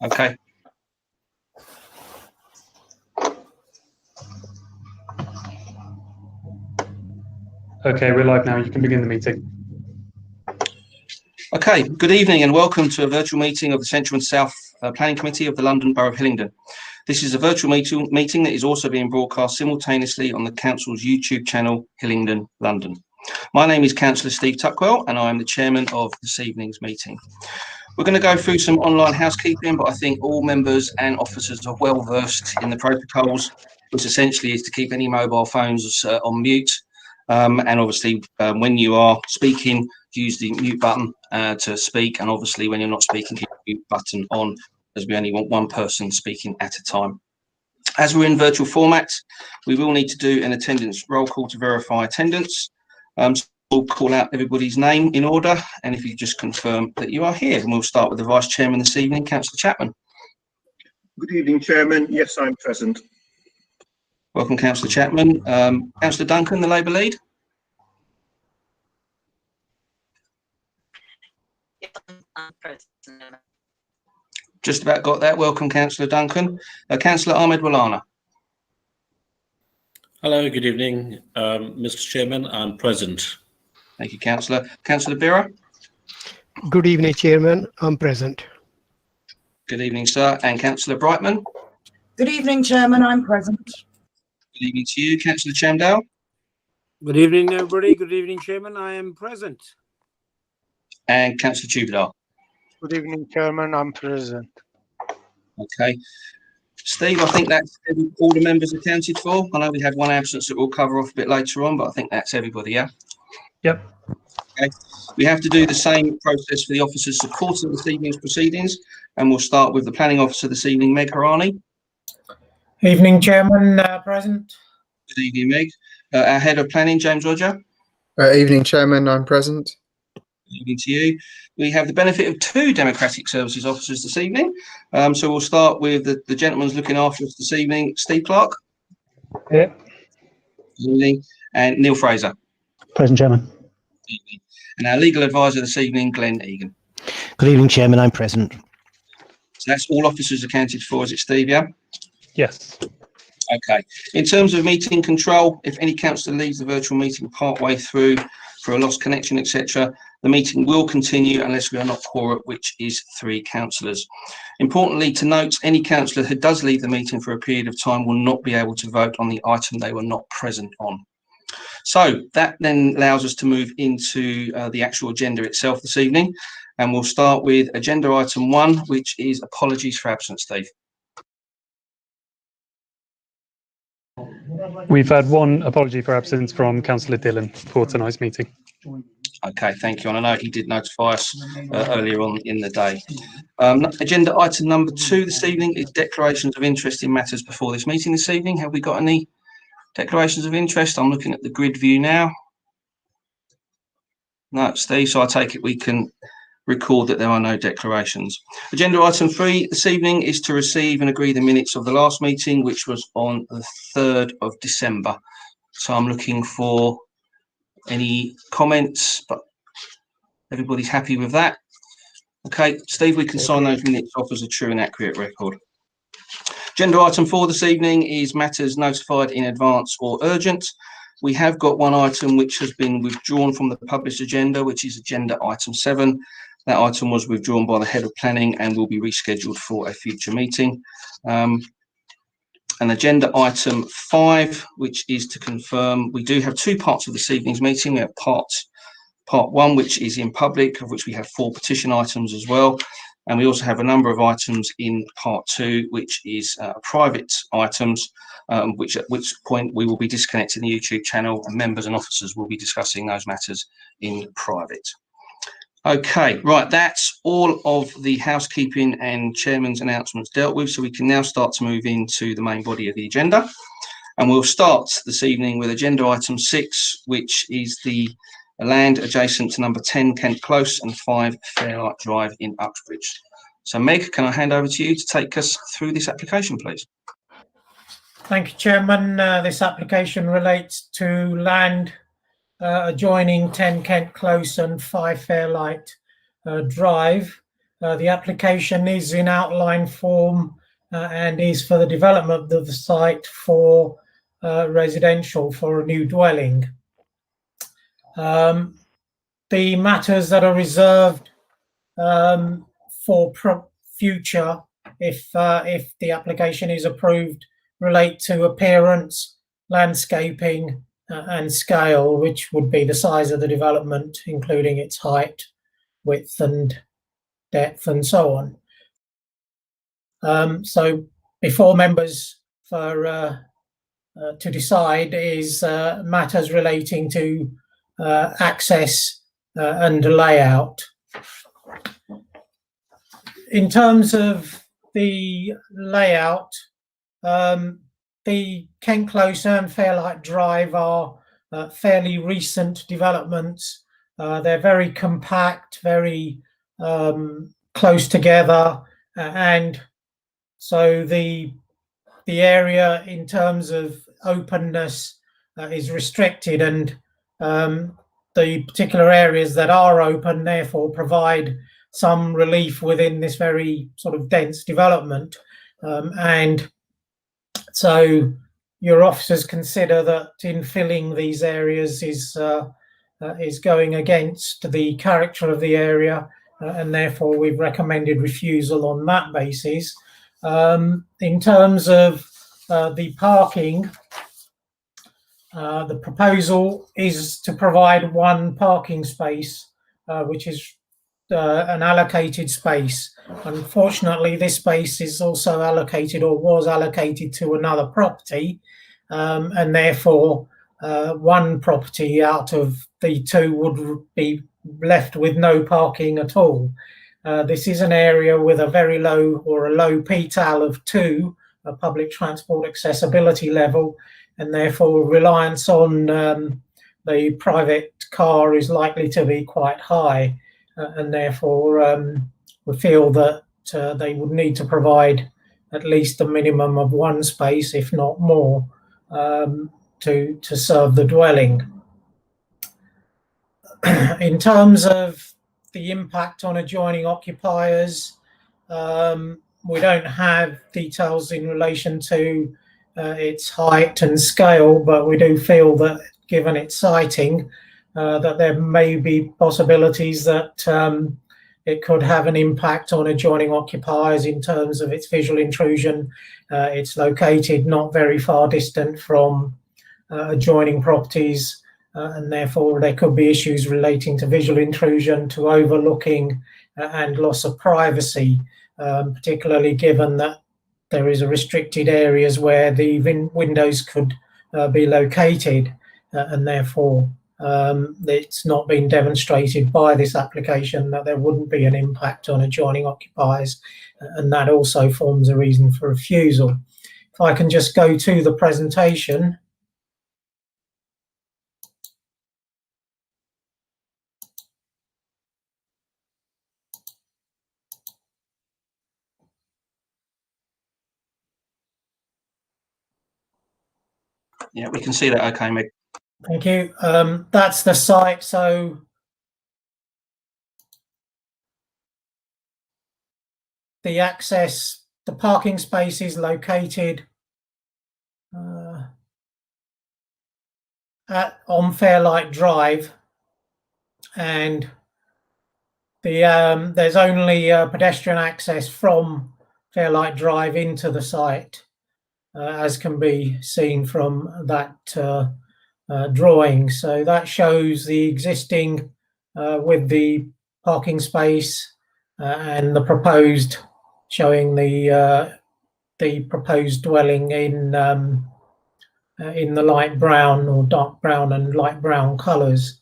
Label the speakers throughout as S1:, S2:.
S1: Okay.
S2: Okay, we're live now. You can begin the meeting.
S1: Okay, good evening and welcome to a virtual meeting of the Central and South Planning Committee of the London Borough of Hillingdon. This is a virtual meeting that is also being broadcast simultaneously on the Council's YouTube channel, Hillingdon, London. My name is Councillor Steve Tuckwell and I am the chairman of this evening's meeting. We're going to go through some online housekeeping, but I think all members and officers are well versed in the protocols, which essentially is to keep any mobile phones on mute. And obviously, when you are speaking, use the mute button to speak. And obviously, when you're not speaking, keep the mute button on, as we only want one person speaking at a time. As we're in virtual format, we will need to do an attendance roll call to verify attendance. So we'll call out everybody's name in order, and if you just confirm that you are here, and we'll start with the Vice Chairman this evening, Councillor Chapman.
S3: Good evening, Chairman. Yes, I'm present.
S1: Welcome, Councillor Chapman. Councillor Duncan, the Labour lead.
S4: Yes, I'm present.
S1: Just about got that. Welcome, Councillor Duncan. Councillor Ahmed Walana.
S5: Hello, good evening, Mr. Chairman. I'm present.
S1: Thank you, Councillor. Councillor Borough.
S6: Good evening, Chairman. I'm present.
S1: Good evening, sir. And Councillor Brightman.
S7: Good evening, Chairman. I'm present.
S1: Good evening to you, Councillor Chamdale.
S8: Good evening, everybody. Good evening, Chairman. I am present.
S1: And Councillor Tubadar.
S9: Good evening, Chairman. I'm present.
S1: Okay. Steve, I think that's all the members accounted for. I know we had one absence that we'll cover off a bit later on, but I think that's everybody, yeah?
S2: Yep.
S1: Okay. We have to do the same process for the officers supporting this evening's proceedings, and we'll start with the planning officer this evening, Meg Harani.
S10: Evening, Chairman. Present.
S1: Good evening, Meg. Our head of planning, James Roger.
S11: Evening, Chairman. I'm present.
S1: Good evening to you. We have the benefit of two Democratic Services officers this evening. So we'll start with the gentleman who's looking after us this evening, Steve Clark.
S2: Here.
S1: Good evening. And Neil Fraser.
S12: Present, Chairman.
S1: Good evening. And our legal advisor this evening, Glenn Egan.
S12: Good evening, Chairman. I'm present.
S1: So that's all officers accounted for, is it, Steve? Yeah?
S2: Yes.
S1: Okay. In terms of meeting control, if any councillor leaves the virtual meeting partway through for a lost connection, etc., the meeting will continue unless we are not quorum, which is 3 councillors. Importantly to note, any councillor who does leave the meeting for a period of time will not be able to vote on the item they were not present on. So that then allows us to move into the actual agenda itself this evening, and we'll start with agenda item 1, which is apologies for absence, Steve.
S2: We've had one apology for absence from Councillor Dillon for tonight's meeting.
S1: Okay, thank you. And I know he did notify us earlier on in the day. Agenda item number 2 this evening is declarations of interest in matters before this meeting this evening. Have we got any declarations of interest? I'm looking at the grid view now. No, Steve, so I take it we can record that there are no declarations. Agenda item 3 this evening is to receive and agree the minutes of the last meeting, which was on the 3rd of December. So I'm looking for any comments, but everybody's happy with that. Okay, Steve, we can sign those minutes off as a true and accurate record. Agenda item 4 this evening is matters notified in advance or urgent. We have got one item which has been withdrawn from the published agenda, which is agenda item 7. That item was withdrawn by the head of planning and will be rescheduled for a future meeting. And agenda item 5, which is to confirm, we do have 2 parts of this evening's meeting. We have part 1, which is in public, of which we have 4 petition items as well. And we also have a number of items in part 2, which is private items, which at which point we will be disconnecting the YouTube channel and members and officers will be discussing those matters in private. Okay, right, that's all of the housekeeping and chairman's announcements dealt with, so we can now start to move into the main body of the agenda. And we'll start this evening with agenda item 6, which is the land adjacent to number 10 Kent Close and 5 Fairlight Drive in Uxbridge. So Meg, can I hand over to you to take us through this application, please?
S10: Thank you, Chairman. This application relates to land adjoining 10 Kent Close and 5 Fairlight Drive. The application is in outline form and is for the development of the site for residential, for a new dwelling. The matters that are reserved for future, if the application is approved, relate to appearance, landscaping, and scale, which would be the size of the development, including its height, width, and depth, and so on. So before members to decide is matters relating to access and layout. In terms of the layout, the Kent Close and Fairlight Drive are fairly recent developments. They're very compact, very close together, and so the area in terms of openness is restricted, and the particular areas that are open therefore provide some relief within this very sort of dense development, and so your officers consider that infilling these areas is going against the character of the area, and therefore we've recommended refusal on that basis. In terms of the parking, the proposal is to provide one parking space, which is an allocated space. Unfortunately, this space is also allocated, or was allocated, to another property, and therefore one property out of the two would be left with no parking at all. This is an area with a very low, or a low PTAL of 2, a public transport accessibility level, and therefore reliance on the private car is likely to be quite high, and therefore we feel that they would need to provide at least a minimum of one space, if not more, to serve the dwelling. In terms of the impact on adjoining occupiers, we don't have details in relation to its height and scale, but we do feel that given its siting, that there may be possibilities that it could have an impact on adjoining occupiers in terms of its visual intrusion. It's located not very far distant from adjoining properties, and therefore there could be issues relating to visual intrusion, to overlooking, and loss of privacy, particularly given that there is a restricted areas where the windows could be located, and therefore it's not been demonstrated by this application that there wouldn't be an impact on adjoining occupiers, and that also forms a reason for refusal. If I can just go to the presentation.
S1: Yeah, we can see that. Okay, Meg.
S10: Thank you. That's the site. So the access, the parking space is located on Fairlight Drive, and there's only pedestrian access from Fairlight Drive into the site, as can be seen from that drawing. So that shows the existing with the parking space, and the proposed, showing the proposed dwelling in the light brown, or dark brown and light brown colours.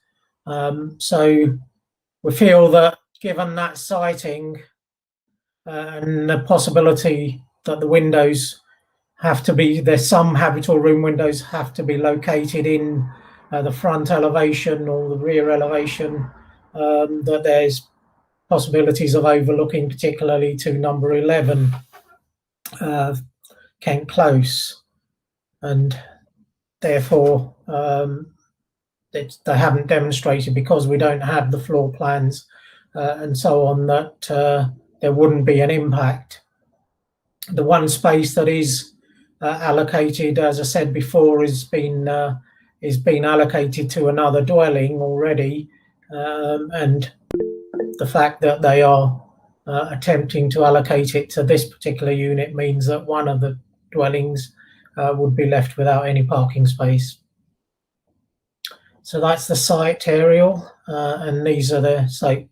S10: So we feel that given that siting and the possibility that the windows have to be, there's some habitable room windows have to be located in the front elevation or the rear elevation, that there's possibilities of overlooking, particularly to number 11 Kent Close, and therefore they haven't demonstrated, because we don't have the floor plans and so on, that there wouldn't be an impact. The one space that is allocated, as I said before, is been allocated to another dwelling already, and the fact that they are attempting to allocate it to this particular unit means that one of the dwellings would be left without any parking space. So that's the site aerial, and these are the site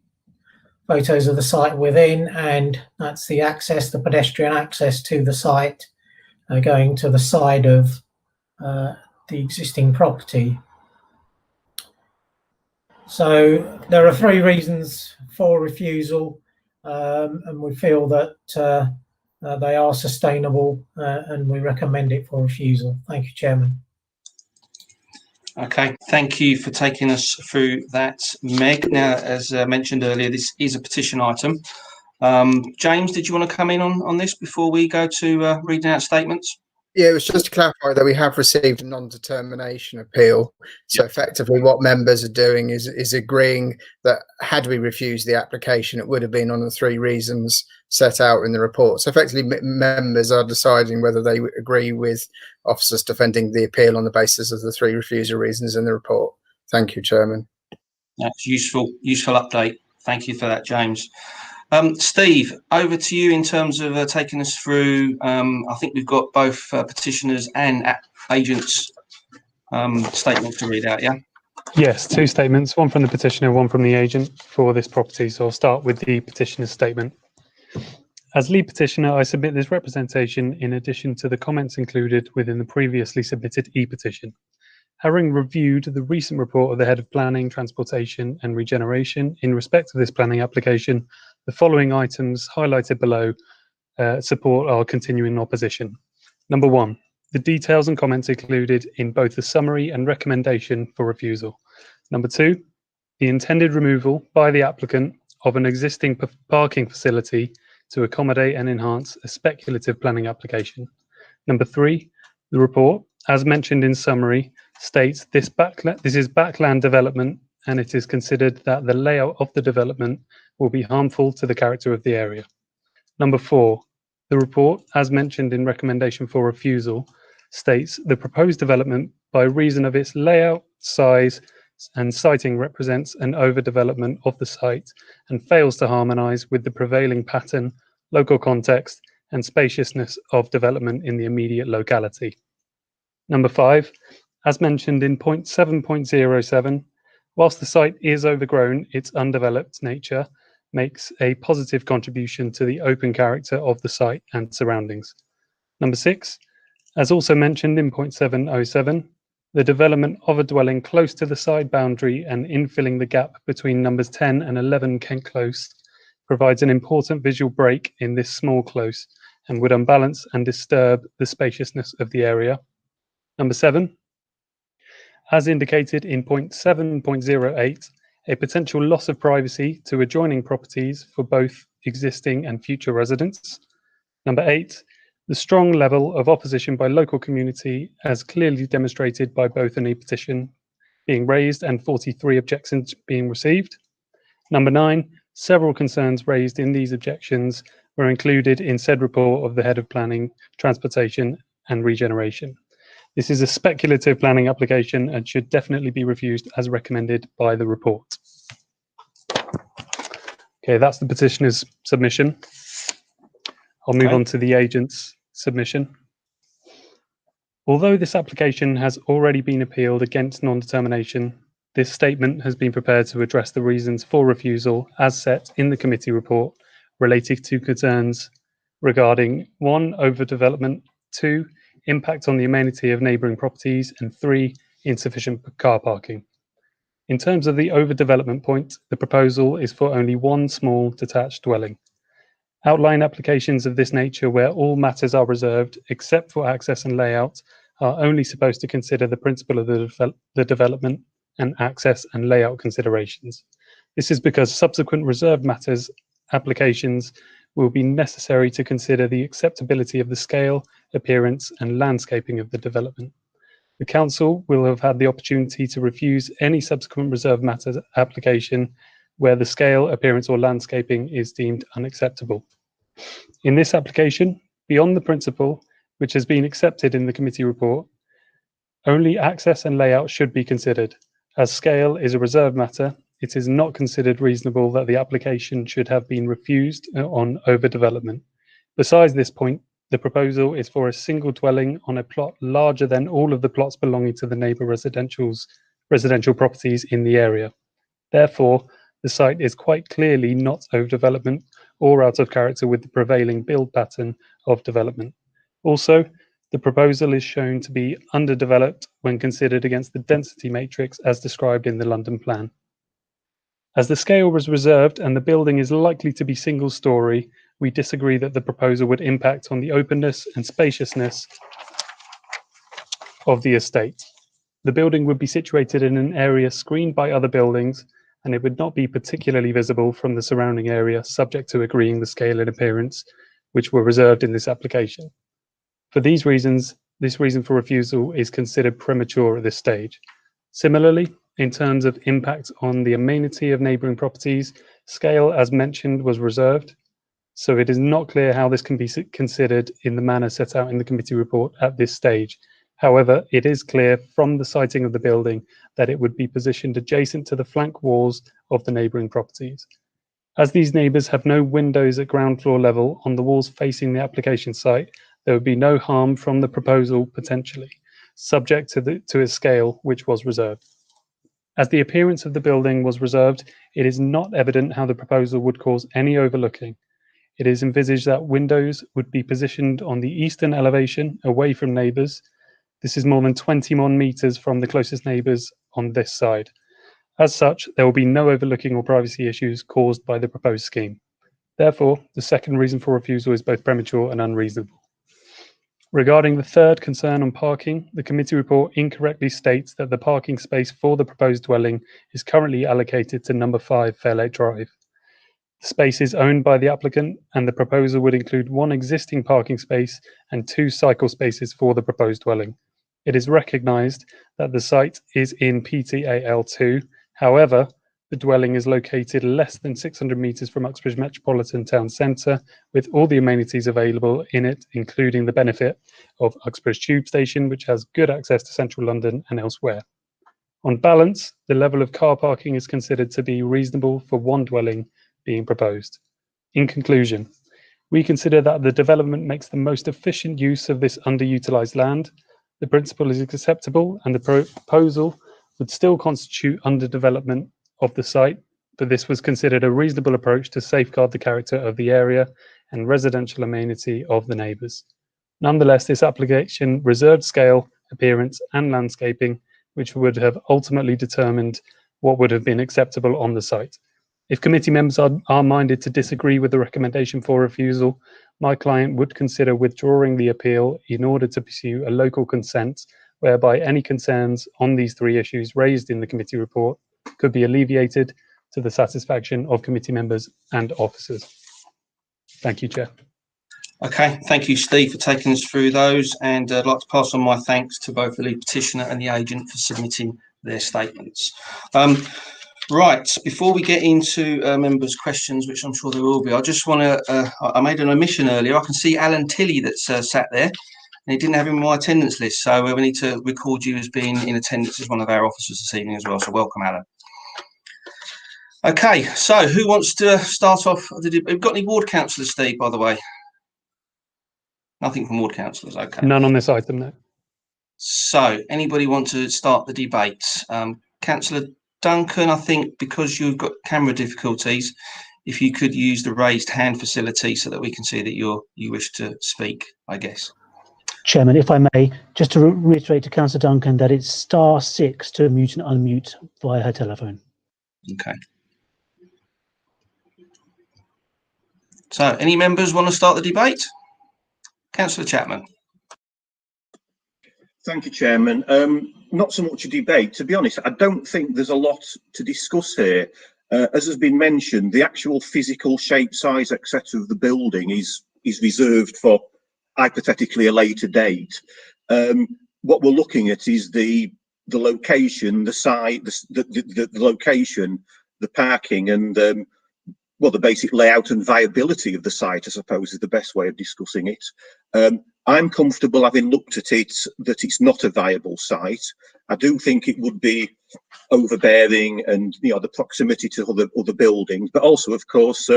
S10: photos of the site within, and that's the access, the pedestrian access to the site, going to the side of the existing property. So there are 3 reasons for refusal, and we feel that they are sustainable, and we recommend it for refusal. Thank you, Chairman.
S1: Okay, thank you for taking us through that, Meg. Now, as mentioned earlier, this is a petition item. James, did you want to come in on this before we go to reading out statements?
S11: Yeah, it was just to clarify that we have received a non-determination appeal. So effectively what members are doing is agreeing that had we refused the application, it would have been on the 3 reasons set out in the report. So effectively members are deciding whether they agree with officers defending the appeal on the basis of the 3 refusal reasons in the report. Thank you, Chairman.
S1: That's useful update. Thank you for that, James. Steve, over to you in terms of taking us through. I think we've got both petitioners and agents' statements to read out, yeah?
S2: Yes, 2 statements, one from the petitioner, one from the agent for this property. So I'll start with the petitioner's statement. As lead petitioner, I submit this representation in addition to the comments included within the previously submitted e-petition. Having reviewed the recent report of the Head of Planning, Transportation and Regeneration in respect of this planning application, the following items highlighted below support our continuing opposition. Number 1, the details and comments included in both the summary and recommendation for refusal. Number 2, the intended removal by the applicant of an existing parking facility to accommodate and enhance a speculative planning application. Number 3, the report, as mentioned in summary, states this is backland development, and it is considered that the layout of the development will be harmful to the character of the area. Number 4, the report, as mentioned in recommendation for refusal, states the proposed development by reason of its layout, size, and siting represents an overdevelopment of the site and fails to harmonise with the prevailing pattern, local context, and spaciousness of development in the immediate locality. Number 5, as mentioned in point 7.07, whilst the site is overgrown, its undeveloped nature makes a positive contribution to the open character of the site and surroundings. Number 6, as also mentioned in point 7.07, the development of a dwelling close to the side boundary and infilling the gap between numbers 10 and 11 Kent Close provides an important visual break in this small close and would unbalance and disturb the spaciousness of the area. Number 7, as indicated in point 7.08, a potential loss of privacy to adjoining properties for both existing and future residents. Number 8, the strong level of opposition by local community as clearly demonstrated by both an e-petition being raised and 43 objections being received. Number 9, several concerns raised in these objections were included in said report of the Head of Planning, Transportation and Regeneration. This is a speculative planning application and should definitely be refused as recommended by the report. Okay, that's the petitioner's submission. I'll move on to the agent's submission. Although this application has already been appealed against non-determination, this statement has been prepared to address the reasons for refusal as set in the committee report related to concerns regarding 1, overdevelopment, 2, impact on the amenity of neighbouring properties, and 3, insufficient car parking. In terms of the overdevelopment point, the proposal is for only 1 small detached dwelling. Outline applications of this nature where all matters are reserved except for access and layout are only supposed to consider the principle of the development and access and layout considerations. This is because subsequent reserved matters applications will be necessary to consider the acceptability of the scale, appearance and landscaping of the development. The Council will have had the opportunity to refuse any subsequent reserved matters application where the scale, appearance or landscaping is deemed unacceptable. In this application, beyond the principle, which has been accepted in the committee report, only access and layout should be considered. As scale is a reserved matter, it is not considered reasonable that the application should have been refused on overdevelopment. Besides this point, the proposal is for a single dwelling on a plot larger than all of the plots belonging to the neighbour residential properties in the area. Therefore, the site is quite clearly not overdevelopment or out of character with the prevailing build pattern of development. Also, the proposal is shown to be underdeveloped when considered against the density matrix as described in the London plan. As the scale was reserved and the building is likely to be single storey, we disagree that the proposal would impact on the openness and spaciousness of the estate. The building would be situated in an area screened by other buildings, and it would not be particularly visible from the surrounding area, subject to agreeing the scale and appearance which were reserved in this application. For these reasons, this reason for refusal is considered premature at this stage. Similarly, in terms of impact on the amenity of neighbouring properties, scale, as mentioned, was reserved, so it is not clear how this can be considered in the manner set out in the committee report at this stage. However, it is clear from the siting of the building that it would be positioned adjacent to the flank walls of the neighbouring properties. As these neighbours have no windows at ground floor level on the walls facing the application site, there would be no harm from the proposal potentially, subject to its scale, which was reserved. As the appearance of the building was reserved, it is not evident how the proposal would cause any overlooking. It is envisaged that windows would be positioned on the eastern elevation away from neighbours. This is more than 21 metres from the closest neighbours on this side. As such, there will be no overlooking or privacy issues caused by the proposed scheme. Therefore, the second reason for refusal is both premature and unreasonable. Regarding the third concern on parking, the committee report incorrectly states that the parking space for the proposed dwelling is currently allocated to number 5 Fairlake Drive. The space is owned by the applicant, and the proposal would include one existing parking space and 2 cycle spaces for the proposed dwelling. It is recognised that the site is in PTAL2. However, the dwelling is located less than 600 metres from Uxbridge Metropolitan Town Centre, with all the amenities available in it, including the benefit of Uxbridge Tube Station, which has good access to central London and elsewhere. On balance, the level of car parking is considered to be reasonable for one dwelling being proposed. In conclusion, we consider that the development makes the most efficient use of this underutilised land. The principle is acceptable, and the proposal would still constitute underdevelopment of the site, but this was considered a reasonable approach to safeguard the character of the area and residential amenity of the neighbours. Nonetheless, this application reserved scale, appearance and landscaping, which would have ultimately determined what would have been acceptable on the site. If committee members are minded to disagree with the recommendation for refusal, my client would consider withdrawing the appeal in order to pursue a local consent whereby any concerns on these 3 issues raised in the committee report could be alleviated to the satisfaction of committee members and officers. Thank you, Chair.
S1: Okay, thank you, Steve, for taking us through those, and I'd like to pass on my thanks to both the lead petitioner and the agent for submitting their statements. Right, before we get into members' questions, which I'm sure there will be, I just want to, I made an omission earlier. I can see Alan Tilley that's sat there, and he didn't have him on my attendance list, so we need to record you as being in attendance as one of our officers this evening as well, so welcome, Alan. Okay, so who wants to start off? We've got any ward councillors, Steve, by the way? Nothing from ward councillors, okay.
S2: None on this item, no.
S1: So, anybody want to start the debate? Councillor Duncan, I think because you've got camera difficulties, if you could use the raised hand facility so that we can see that you wish to speak, I guess.
S12: Chairman, if I may, just to reiterate to Councillor Duncan that it's *6 to mute and unmute via her telephone.
S1: Okay. So, any members want to start the debate? Councillor Chapman.
S3: Thank you, Chairman. Not so much a debate. To be honest, I don't think there's a lot to discuss here. As has been mentioned, the actual physical shape, size, etc. of the building is reserved for hypothetically a later date. What we're looking at is the location, the site, the location, the parking and well, the basic layout and viability of the site, I suppose, is the best way of discussing it. I'm comfortable, having looked at it, that it's not a viable site. I do think it would be overbearing, and the proximity to other buildings, but also, of course,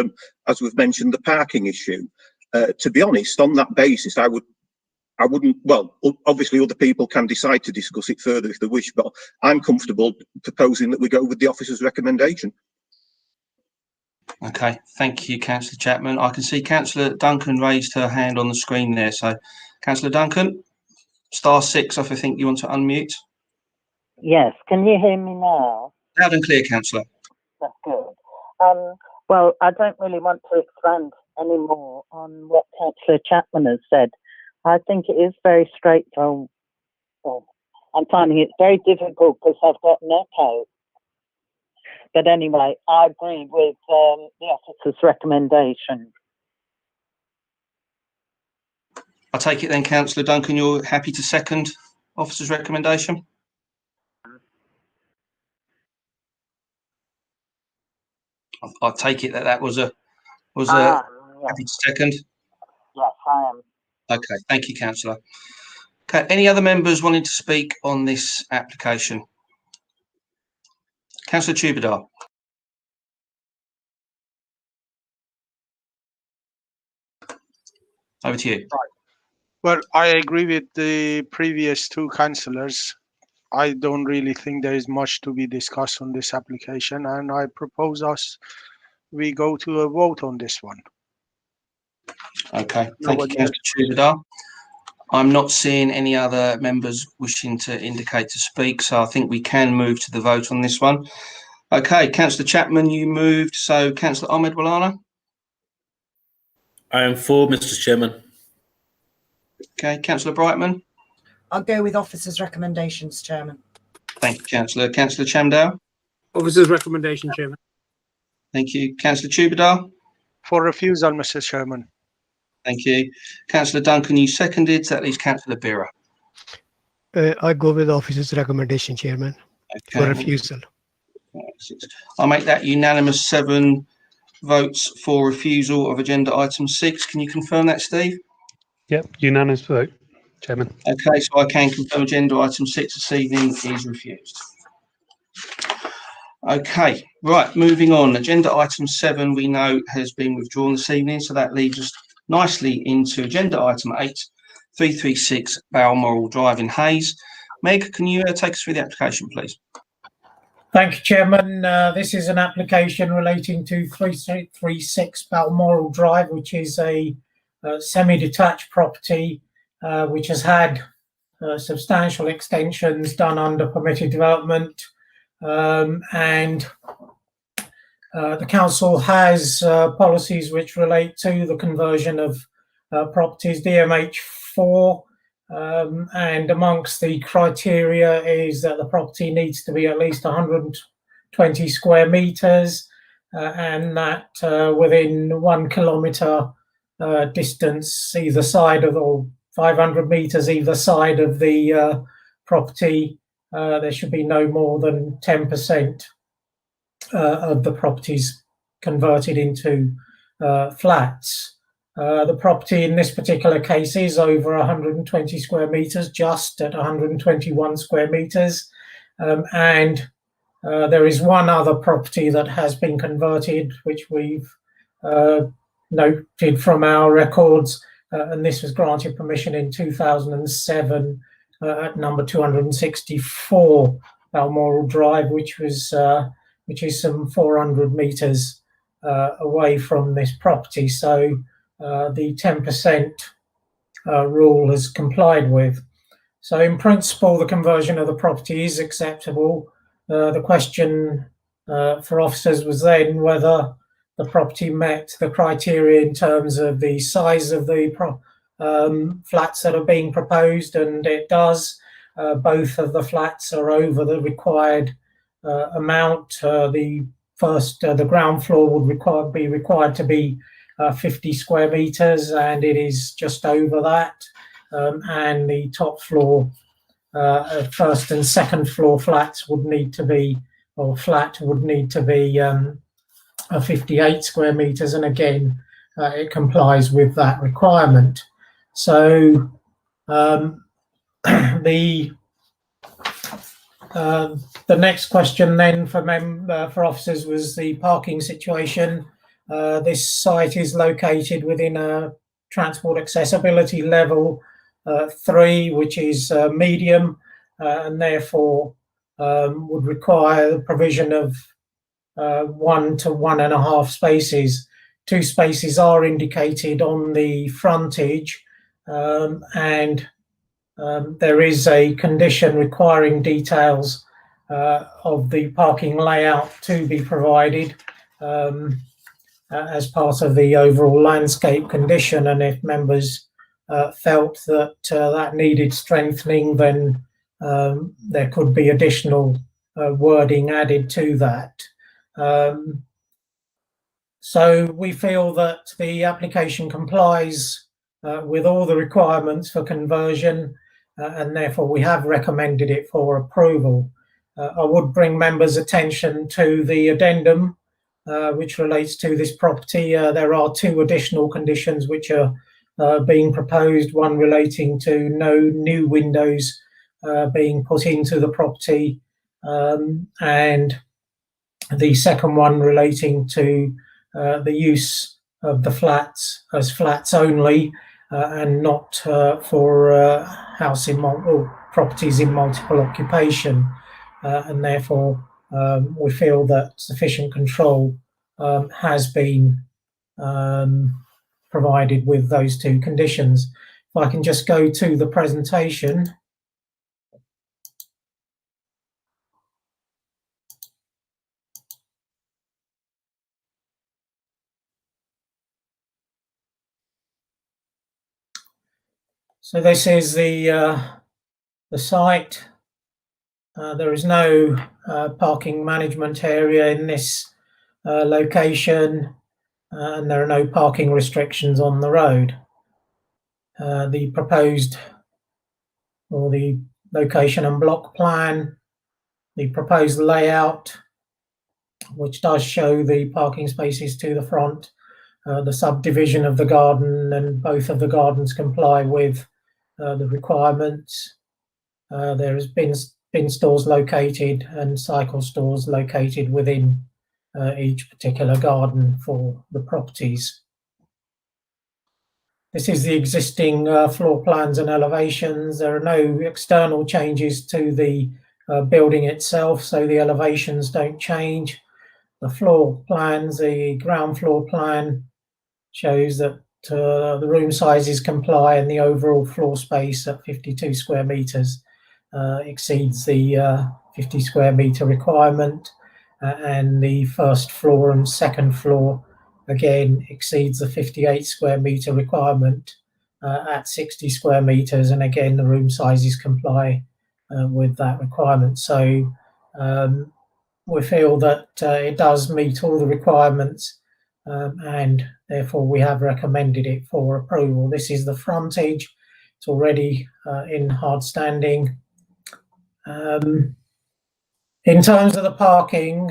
S3: as we've mentioned, the parking issue. To be honest, on that basis, I wouldn't. Well, obviously, other people can decide to discuss it further if they wish, but I'm comfortable proposing that we go with the officer's recommendation.
S1: Okay, thank you, Councillor Chapman. I can see Councillor Duncan raised her hand on the screen there. So, Councillor Duncan, *6, if I think you want to unmute.
S4: Yes, can you hear me now?
S1: Loud and clear, Councillor.
S4: That's good. Well, I don't really want to expand any more on what Councillor Chapman has said. I think it is very straightforward. Well, I'm finding it very difficult because I've got an echo. But anyway, I agree with the officer's recommendation.
S1: I take it then, Councillor Duncan, you're happy to second officer's recommendation? I take it that was a happy to second.
S4: Yes, I am.
S1: Okay, thank you, Councillor. Okay, any other members wanting to speak on this application? Councillor Tubadar. Over to you.
S9: Well, I agree with the previous two councillors. I don't really think there is much to be discussed on this application, and I propose we go to a vote on this one.
S1: Okay, thank you, Councillor Tubadar. I'm not seeing any other members wishing to indicate to speak, so I think we can move to the vote on this one. Okay, Councillor Chapman, you moved. So, Councillor Ahmed Walana?
S5: I am for, Mr. Chairman.
S1: Okay, Councillor Brightman?
S7: I'll go with officer's recommendations, Chairman.
S1: Thank you, Councillor. Councillor Chamdale?
S8: Officer's recommendation, Chairman.
S1: Thank you. Councillor Tubadar?
S9: For refusal, Mr. Chairman.
S1: Thank you. Councillor Duncan, you seconded, so that leaves Councillor Bira.
S6: I go with the officer's recommendation, Chairman,
S1: Okay.
S6: for refusal.
S1: I'll make that unanimous 7 votes for refusal of agenda item 6. Can you confirm that, Steve?
S2: Yep, unanimous vote, Chairman.
S1: Okay, so I can confirm agenda item 6 this evening is refused. Okay, right, moving on. Agenda item 7 we know has been withdrawn this evening, so that leaves us nicely into agenda item 8, 336 Balmoral Drive in Hayes. Meg, can you take us through the application, please?
S10: Thank you, Chairman. This is an application relating to 336 Balmoral Drive, which is a semi-detached property which has had substantial extensions done under permitted development, and the council has policies which relate to the conversion of properties DMH4, and amongst the criteria is that the property needs to be at least 120 square metres and that within 1 kilometre distance either side of, or 500 metres either side of the property, there should be no more than 10% of the properties converted into flats. The property in this particular case is over 120 square metres, just at 121 square metres, and there is one other property that has been converted, which we've noted from our records, and this was granted permission in 2007 at number 264 Balmoral Drive, which is some 400 metres away from this property. So the 10% rule is complied with. So in principle, the conversion of the property is acceptable. The question for officers was then whether the property met the criteria in terms of the size of the flats that are being proposed, and it does. Both of the flats are over the required amount. The ground floor would be required to be 50 square metres, and it is just over that. And the top floor, first and second floor flats would need to be or flat would need to be 58 square meters, and again, it complies with that requirement. So the next question then for officers was the parking situation. This site is located within a transport accessibility level 3, which is medium, and therefore would require the provision of 1 to 1.5 spaces. 2 spaces are indicated on the frontage, and there is a condition requiring details of the parking layout to be provided as part of the overall landscape condition, and if members felt that that needed strengthening, then there could be additional wording added to that. So we feel that the application complies with all the requirements for conversion, and therefore we have recommended it for approval. I would bring members' attention to the addendum which relates to this property. There are 2 additional conditions which are being proposed, one relating to no new windows being put into the property, and the second one relating to the use of the flats as flats only, and not for properties in multiple occupation, and therefore we feel that sufficient control has been provided with those 2 conditions. If I can just go to the presentation. So this is the site. There is no parking management area in this location, and there are no parking restrictions on the road. The proposed, or the location and block plan, the proposed layout, which does show the parking spaces to the front, the subdivision of the garden, and both of the gardens comply with the requirements. There has bin stores located and cycle stores located within each particular garden for the properties. This is the existing floor plans and elevations. There are no external changes to the building itself, so the elevations don't change. The floor plans, the ground floor plan shows that the room sizes comply, and the overall floor space at 52 square meters exceeds the 50 square meter requirement, and the first floor and second floor again exceeds the 58 square meter requirement at 60 square meters, and again the room sizes comply with that requirement. So we feel that it does meet all the requirements, and therefore we have recommended it for approval. This is the frontage. It's already in hard standing. In terms of the parking,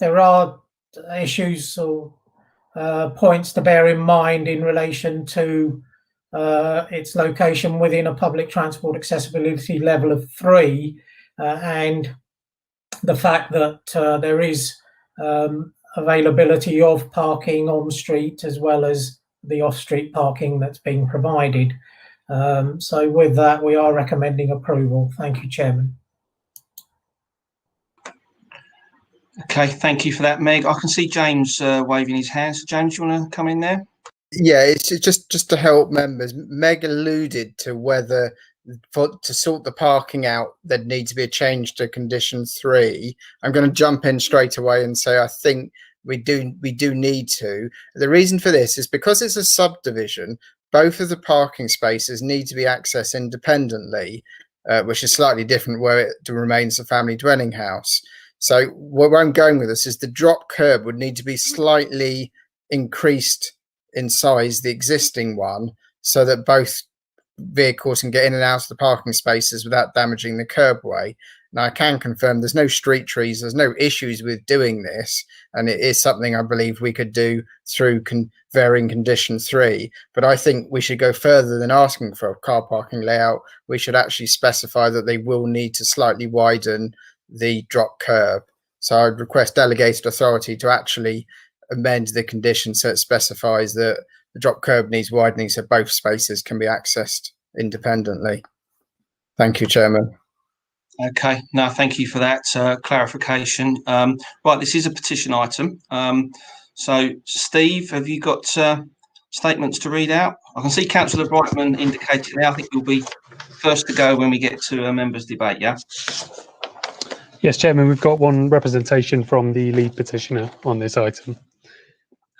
S10: there are issues or points to bear in mind in relation to its location within a public transport accessibility level of 3, and the fact that there is availability of parking on street as well as the off-street parking that's being provided. So with that, we are recommending approval. Thank you, Chairman.
S1: Okay, thank you for that, Meg. I can see James waving his hand. So James, you want to come in there?
S11: Yeah, it's just to help members. Meg alluded to whether to sort the parking out, there'd need to be a change to condition 3. I'm going to jump in straight away and say I think we do need to. The reason for this is because it's a subdivision. Both of the parking spaces need to be accessed independently, which is slightly different where it remains a family dwelling house. So where I'm going with this is the drop curb would need to be slightly increased in size, the existing one, so that both vehicles can get in and out of the parking spaces without damaging the curbway. Now, I can confirm there's no street trees, there's no issues with doing this, and it is something I believe we could do through varying condition 3. But I think we should go further than asking for a car parking layout. We should actually specify that they will need to slightly widen the drop curb. So I'd request delegated authority to actually amend the condition so it specifies that the drop curb needs widening so both spaces can be accessed independently. Thank you, Chairman.
S1: Okay, no, thank you for that clarification. Right, this is a petition item. So, Steve, have you got statements to read out? I can see Councillor Brightman indicated there. I think you'll be first to go when we get to a members' debate, yeah?
S2: Yes, Chairman, we've got one representation from the lead petitioner on this item.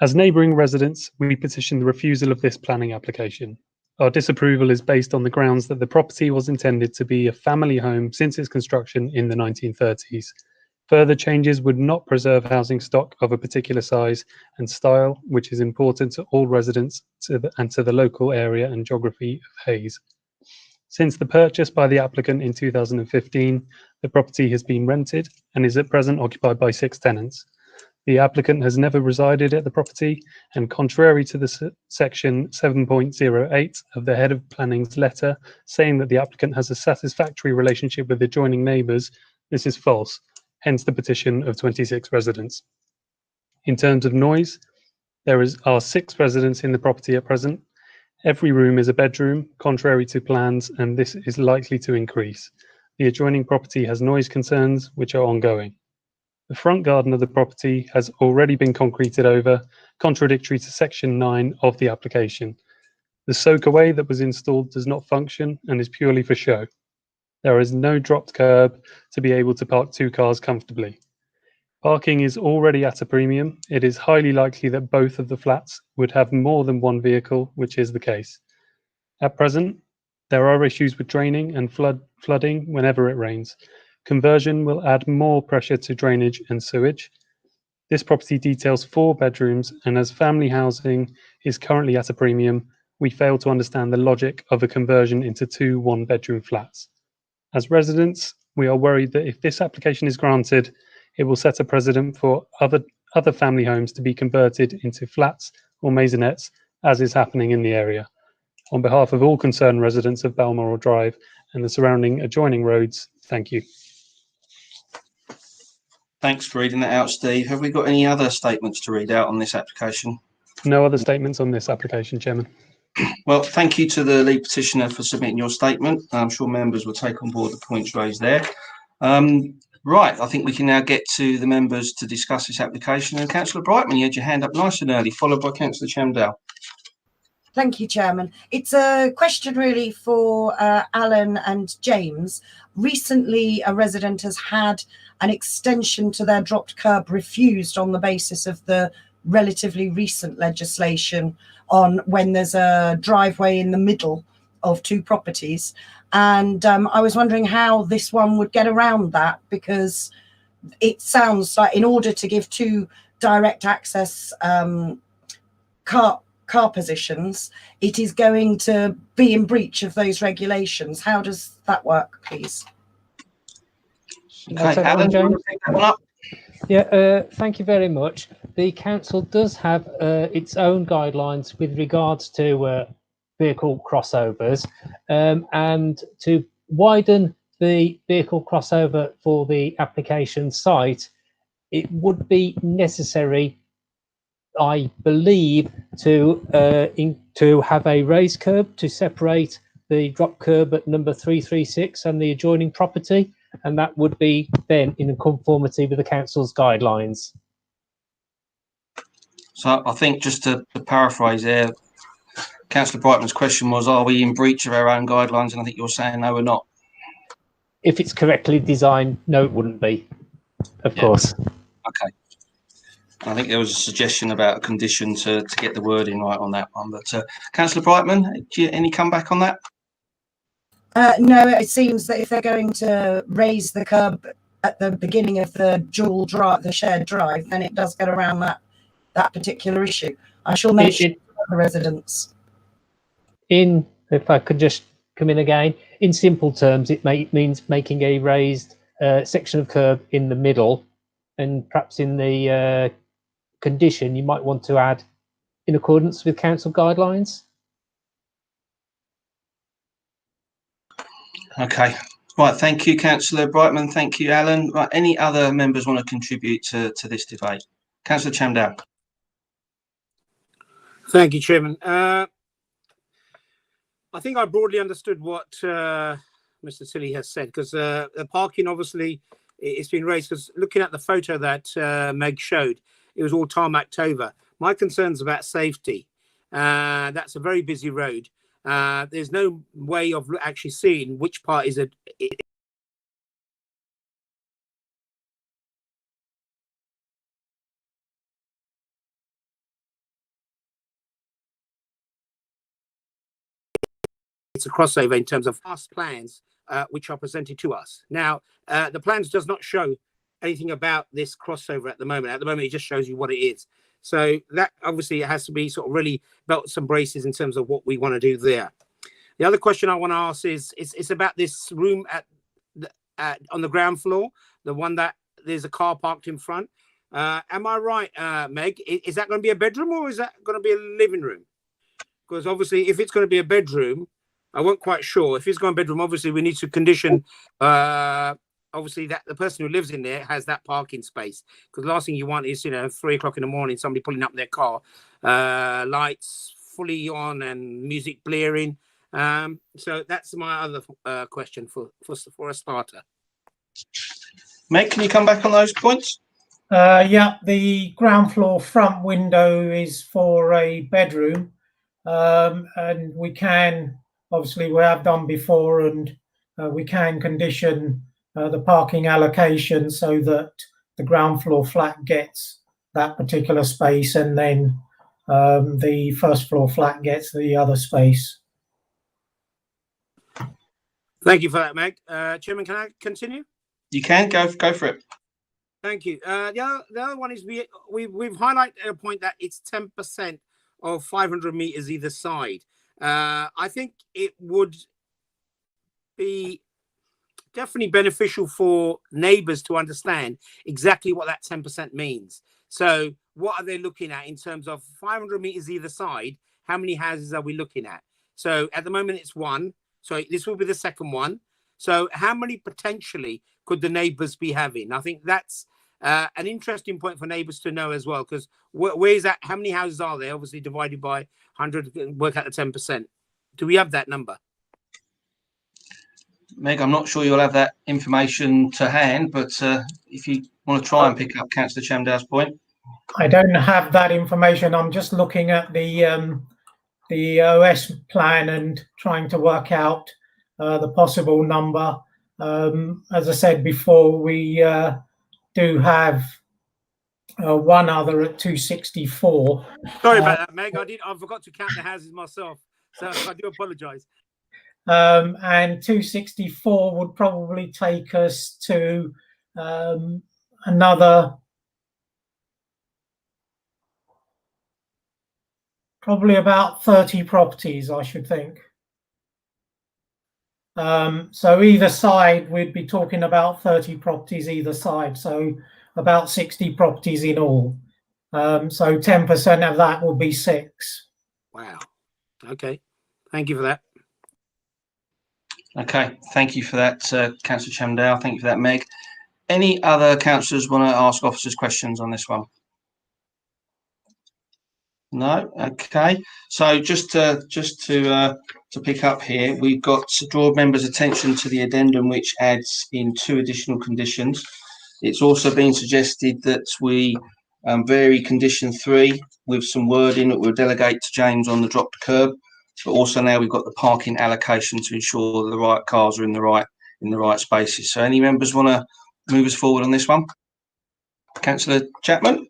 S2: As neighbouring residents, we petition the refusal of this planning application. Our disapproval is based on the grounds that the property was intended to be a family home since its construction in the 1930s. Further changes would not preserve housing stock of a particular size and style, which is important to all residents and to the local area and geography of Hayes. Since the purchase by the applicant in 2015, the property has been rented and is at present occupied by 6 tenants. The applicant has never resided at the property, and contrary to the section 7.08 of the Head of Planning's letter saying that the applicant has a satisfactory relationship with adjoining neighbours, this is false, hence the petition of 26 residents. In terms of noise, there are 6 residents in the property at present. Every room is a bedroom, contrary to plans, and this is likely to increase. The adjoining property has noise concerns, which are ongoing. The front garden of the property has already been concreted over, contradictory to section 9 of the application. The soakaway that was installed does not function and is purely for show. There is no dropped curb to be able to park 2 cars comfortably. Parking is already at a premium. It is highly likely that both of the flats would have more than 1 vehicle, which is the case. At present, there are issues with draining and flooding whenever it rains. Conversion will add more pressure to drainage and sewage. This property details 4 bedrooms, and as family housing is currently at a premium, we fail to understand the logic of a conversion into 2 one-bedroom flats. As residents, we are worried that if this application is granted, it will set a precedent for other family homes to be converted into flats or maisonettes, as is happening in the area. On behalf of all concerned residents of Balmoral Drive and the surrounding adjoining roads, thank you.
S1: Thanks for reading that out, Steve. Have we got any other statements to read out on this application?
S2: No other statements on this application, Chairman.
S1: Well, thank you to the lead petitioner for submitting your statement. I'm sure members will take on board the points raised there. Right, I think we can now get to the members to discuss this application. And Councillor Brightman, you had your hand up nice and early, followed by Councillor Chamdale.
S7: Thank you, Chairman. It's a question really for Alan and James. Recently, a resident has had an extension to their dropped curb refused on the basis of the relatively recent legislation on when there's a driveway in the middle of 2 properties. And I was wondering how this one would get around that, because it sounds like in order to give 2 direct access car positions, it is going to be in breach of those regulations. How does that work, please?
S1: Okay, Alan, do you want to pick that one up?
S13: Yeah, thank you very much. The council does have its own guidelines with regards to vehicle crossovers, and to widen the vehicle crossover for the application site, it would be necessary, I believe, to have a raised curb to separate the drop curb at number 336 and the adjoining property, and that would be then in conformity with the council's guidelines.
S1: So I think, just to paraphrase there, Councillor Brightman's question was, are we in breach of our own guidelines? And I think you're saying no, we're not.
S13: If it's correctly designed, no, it wouldn't be, of course.
S1: Okay. I think there was a suggestion about a condition to get the wording right on that one. But Councillor Brightman, any comeback on that?
S7: No, it seems that if they're going to raise the curb at the beginning of the dual drive, the shared drive, then it does get around that particular issue. I shall mention the residents.
S13: If I could just come in again, in simple terms, it means making a raised section of curb in the middle, and perhaps in the condition you might want to add in accordance with council guidelines.
S1: Okay. Right. Thank you, Councillor Brightman. Thank you, Alan. Right. Any other members want to contribute to this debate? Councillor Chamdal.
S8: Thank you, Chairman. I think I broadly understood what Mr. Tilley has said, because the parking, obviously, it's been raised, because looking at the photo that Meg showed, it was all tarmacked over. My concern's about safety. That's a very busy road. There's no way of actually seeing which part is it's a crossover in terms of past plans which are presented to us. Now, the plans does not show anything about this crossover at the moment. At the moment, it just shows you what it is. So that obviously it has to be sort of really belts and braces in terms of what we want to do there. The other question I want to ask is it's about this room on the ground floor, the one that there's a car parked in front. Am I right, Meg? Is that going to be a bedroom, or is that going to be a living room? Because obviously, if it's going to be a bedroom, I wasn't quite sure. If it's going bedroom, obviously we need to condition obviously that the person who lives in there has that parking space, because the last thing you want is, 3 o'clock in the morning, somebody pulling up their car, lights fully on and music blaring. So that's my other question for a starter.
S1: Meg, can you come back on those points?
S10: Yeah, the ground floor front window is for a bedroom, and we can, obviously we have done before, and we can condition the parking allocation so that the ground floor flat gets that particular space, and then the first floor flat gets the other space.
S8: Thank you for that, Meg. Chairman, can I continue?
S1: You can go for it.
S8: Thank you. The other one is we've highlighted a point that it's 10% of 500 meters either side. I think it would be definitely beneficial for neighbours to understand exactly what that 10% means. So what are they looking at in terms of 500 meters either side? How many houses are we looking at? So at the moment it's one. So this will be the second one. So how many potentially could the neighbours be having? I think that's an interesting point for neighbours to know as well, because where is that? How many houses are there? Obviously divided by 100, work out the 10%. Do we have that number?
S1: Meg, I'm not sure you'll have that information to hand, but if you want to try and pick up Councillor Chamdal's point.
S10: I don't have that information. I'm just looking at the OS plan and trying to work out the possible number. As I said before, we do have one other at 264.
S8: Sorry about that, Meg. I forgot to count the houses myself, so I do apologise.
S10: And 264 would probably take us to another, probably about 30 properties, I should think. So either side, we'd be talking about 30 properties either side, so about 60 properties in all. So 10% of that will be 6.
S8: Wow. Okay. Thank you for that.
S1: Okay, thank you for that, Councillor Chamdal. Thank you for that, Meg. Any other councillors want to ask officers questions on this one? No. Okay. So just to pick up here, we've got to draw members' attention to the addendum, which adds in 2 additional conditions. It's also been suggested that we vary condition 3 with some wording that we'll delegate to James on the dropped curb. But also now we've got the parking allocation to ensure that the right cars are in the right spaces. So any members want to move us forward on this one? Councillor Chapman.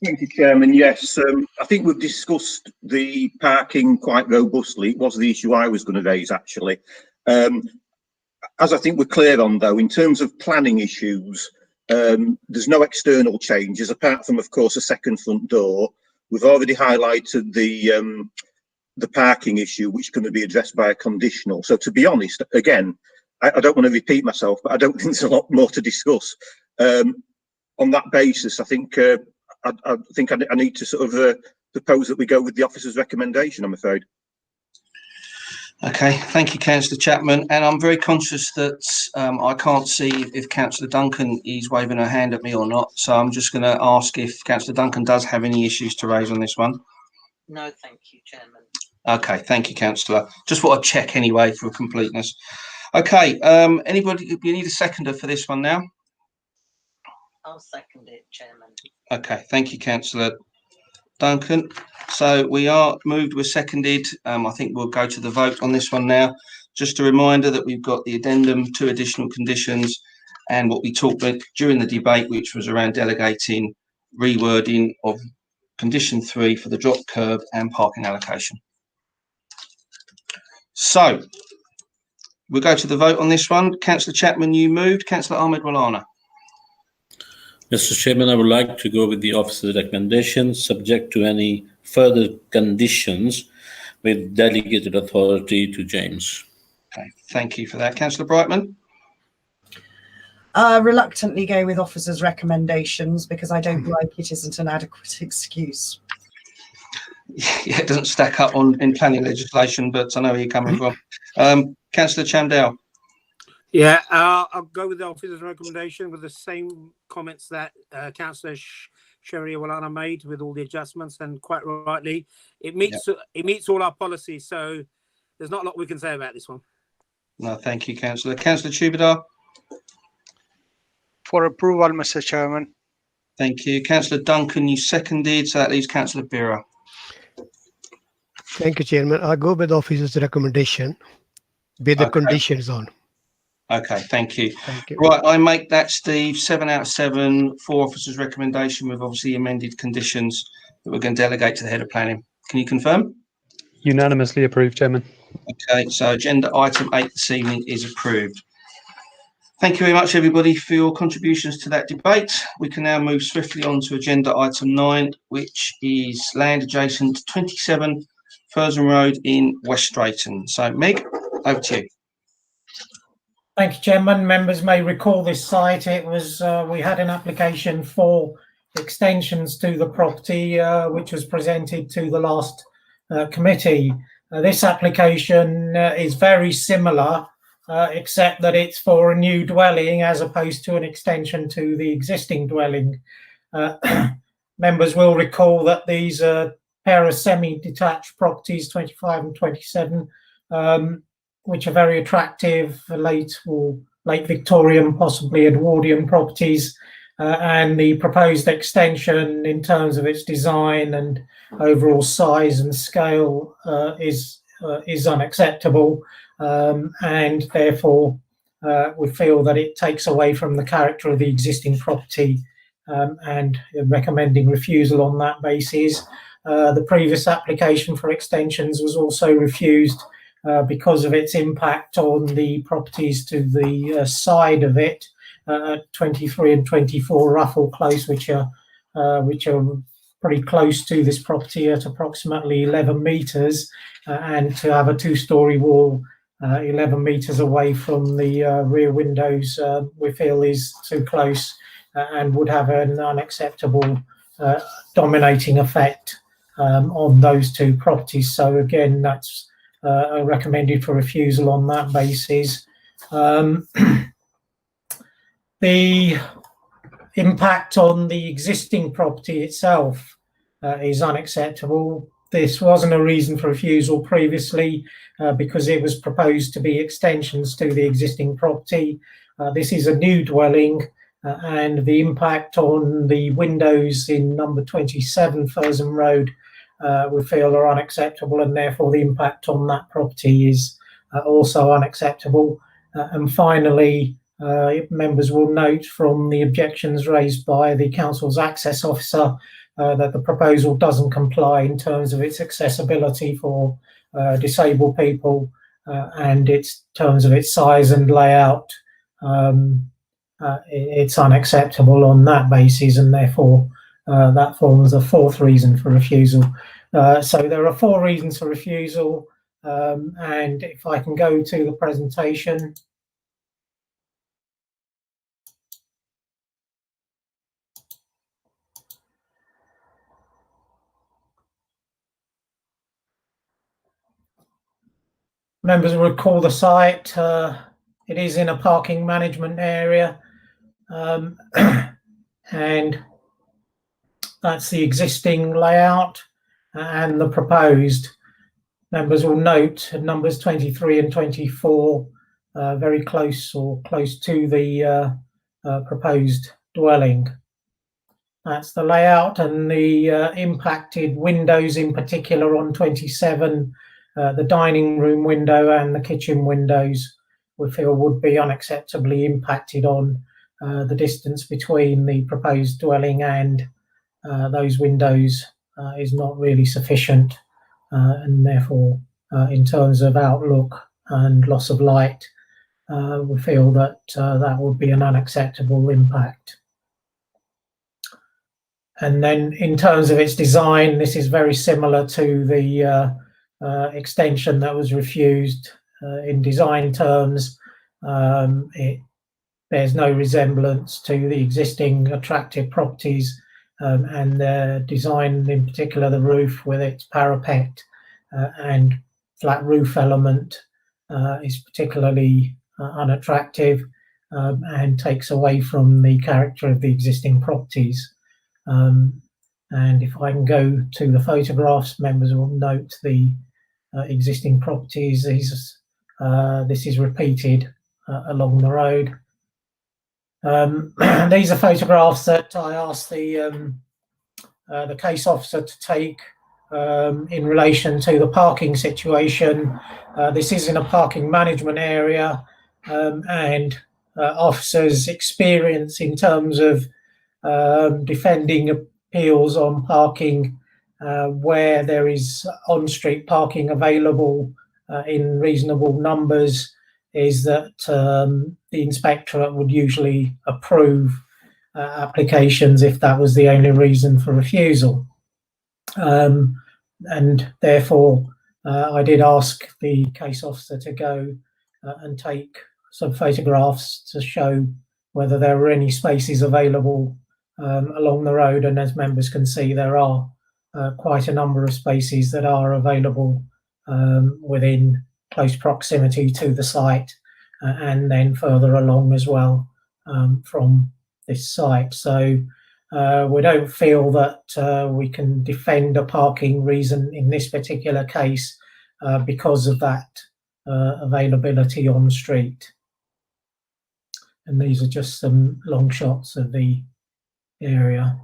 S3: Thank you, Chairman. Yes, I think we've discussed the parking quite robustly. It was the issue I was going to raise, actually. As I think we're clear on, though, in terms of planning issues, there's no external changes, apart from, of course, a second front door. We've already highlighted the parking issue, which is going to be addressed by a conditional. So to be honest, again, I don't want to repeat myself, but I don't think there's a lot more to discuss. On that basis, I think I need to sort of propose that we go with the officer's recommendation, I'm afraid.
S1: Okay, thank you, Councillor Chapman. And I'm very conscious that I can't see if Councillor Duncan is waving her hand at me or not. So I'm just going to ask if Councillor Duncan does have any issues to raise on this one.
S14: No, thank you, Chairman.
S1: Okay, thank you, Councillor. Just want to check anyway for completeness. Okay, anybody, you need a seconder for this one now?
S14: I'll second it, Chairman.
S1: Okay, thank you, Councillor Duncan. So we are moved, we're seconded. I think we'll go to the vote on this one now. Just a reminder that we've got the addendum, 2 additional conditions, and what we talked about during the debate, which was around delegating rewording of condition 3 for the drop curb and parking allocation. So we'll go to the vote on this one. Councillor Chapman, you moved. Councillor Ahmed Walana.
S5: Mr. Chairman, I would like to go with the officer's recommendation, subject to any further conditions with delegated authority to James.
S1: Okay, thank you for that. Councillor Brightman?
S7: Reluctantly go with officer's recommendations because I don't like it isn't an adequate excuse.
S1: Yeah, it doesn't stack up in planning legislation, but I know where you're coming from. Councillor Chandel?
S8: Yeah, I'll go with the officer's recommendation with the same comments that Councillor Sherry Walana made, with all the adjustments, and quite rightly, it meets all our policies. So there's not a lot we can say about this one.
S1: No, thank you, Councillor. Councillor Tubadar?
S9: For approval, Mr. Chairman.
S1: Thank you. Councillor Duncan, you seconded, so that leaves Councillor Bira.
S6: Thank you, Chairman. I go with the officer's recommendation with the conditions on.
S1: Okay, thank you.
S6: Thank you.
S1: Right, I make that, Steve, 7 out of 7 for officer's recommendation with obviously amended conditions that we're going to delegate to the head of planning. Can you confirm?
S2: Unanimously approved, Chairman.
S1: Okay, so agenda item 8 this evening is approved. Thank you very much, everybody, for your contributions to that debate. We can now move swiftly on to agenda item 9, which is land adjacent to 27 Furston Road in West Drayton. So, Meg, over to you.
S10: Thank you, Chairman. Members may recall this site. It was we had an application for extensions to the property, which was presented to the last committee. This application is very similar, except that it's for a new dwelling as opposed to an extension to the existing dwelling. Members will recall that these are pair of semi-detached properties, 25 and 27, which are very attractive, late Victorian, possibly Edwardian properties, and the proposed extension in terms of its design and overall size and scale is unacceptable, and therefore we feel that it takes away from the character of the existing property, and recommending refusal on that basis. The previous application for extensions was also refused because of its impact on the properties to the side of it, 23 and 24 Ruffle Close, which are pretty close to this property at approximately 11 metres, and to have a 2-storey wall 11 metres away from the rear windows, we feel is too close and would have an unacceptable dominating effect on those two properties. So again, that's recommended for refusal on that basis. The impact on the existing property itself is unacceptable. This wasn't a reason for refusal previously because it was proposed to be extensions to the existing property. This is a new dwelling, and the impact on the windows in number 27 Furston Road we feel are unacceptable, and therefore the impact on that property is also unacceptable. And finally, members will note from the objections raised by the council's access officer that the proposal doesn't comply in terms of its accessibility for disabled people and its terms of its size and layout. It's unacceptable on that basis, and therefore that forms a 4th reason for refusal. So there are 4 reasons for refusal, and if I can go to the presentation. Members will recall the site. It is in a parking management area, and that's the existing layout and the proposed. Members will note numbers 23 and 24 very close or close to the proposed dwelling. That's the layout, and the impacted windows in particular on 27, the dining room window and the kitchen windows, we feel would be unacceptably impacted on the distance between the proposed dwelling and those windows is not really sufficient, and therefore in terms of outlook and loss of light, we feel that that would be an unacceptable impact. And then in terms of its design, this is very similar to the extension that was refused. In design terms, it bears no resemblance to the existing attractive properties, and the design, in particular the roof with its parapet and flat roof element, is particularly unattractive and takes away from the character of the existing properties. And if I can go to the photographs, members will note the existing properties. This is repeated along the road. These are photographs that I asked the case officer to take in relation to the parking situation. This is in a parking management area, and officers' experience in terms of defending appeals on parking where there is on-street parking available in reasonable numbers is that the inspectorate would usually approve applications if that was the only reason for refusal. And therefore, I did ask the case officer to go and take some photographs to show whether there were any spaces available along the road. And as members can see, there are quite a number of spaces that are available within close proximity to the site, and then further along as well from this site. So we don't feel that we can defend a parking reason in this particular case because of that availability on the street. And these are just some long shots of the area.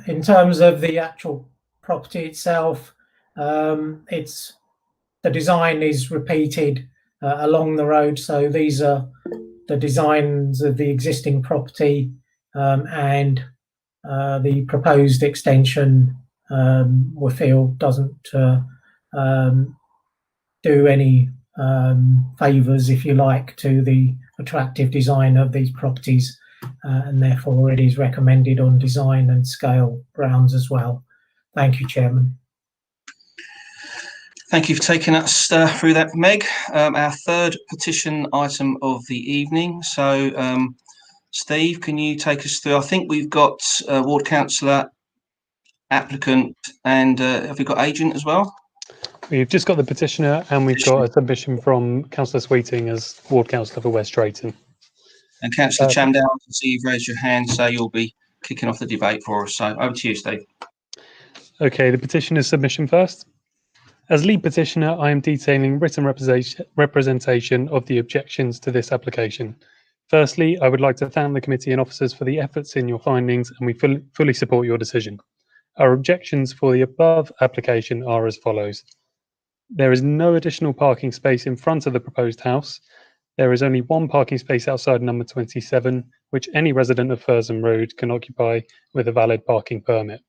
S10: In terms of the actual property itself, the design is repeated along the road. So these are the designs of the existing property, and the proposed extension we feel doesn't do any favours, if you like, to the attractive design of these properties, and therefore it is recommended on design and scale grounds as well. Thank you, Chairman.
S1: Thank you for taking us through that, Meg. Our third petition item of the evening. So, Steve, can you take us through? I think we've got ward councillor, applicant, and have we got agent as well?
S2: We've just got the petitioner, and we've got a submission from Councillor Sweeting as ward councillor for West Drayton.
S1: And Councillor Chamdow, I can see you've raised your hand, so you'll be kicking off the debate for us. So over to you, Steve.
S2: Okay, the petitioner's submission first. As lead petitioner, I am detailing written representation of the objections to this application. Firstly, I would like to thank the committee and officers for the efforts in your findings, and we fully support your decision. Our objections for the above application are as follows. There is no additional parking space in front of the proposed house. There is only one parking space outside number 27, which any resident of Furston Road can occupy with a valid parking permit.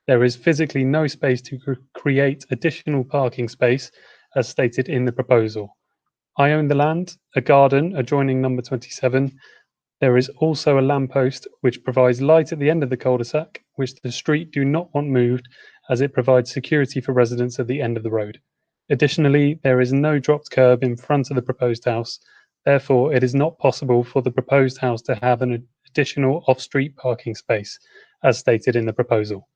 S2: There is physically no space to create additional parking space as stated in the proposal. I own the land, a garden adjoining number 27. There is also a lamppost which provides light at the end of the cul-de-sac, which the street do not want moved as it provides security for residents at the end of the road. Additionally, there is no dropped curb in front of the proposed house. Therefore, it is not possible for the proposed house to have an additional off-street parking space, as stated in the proposal.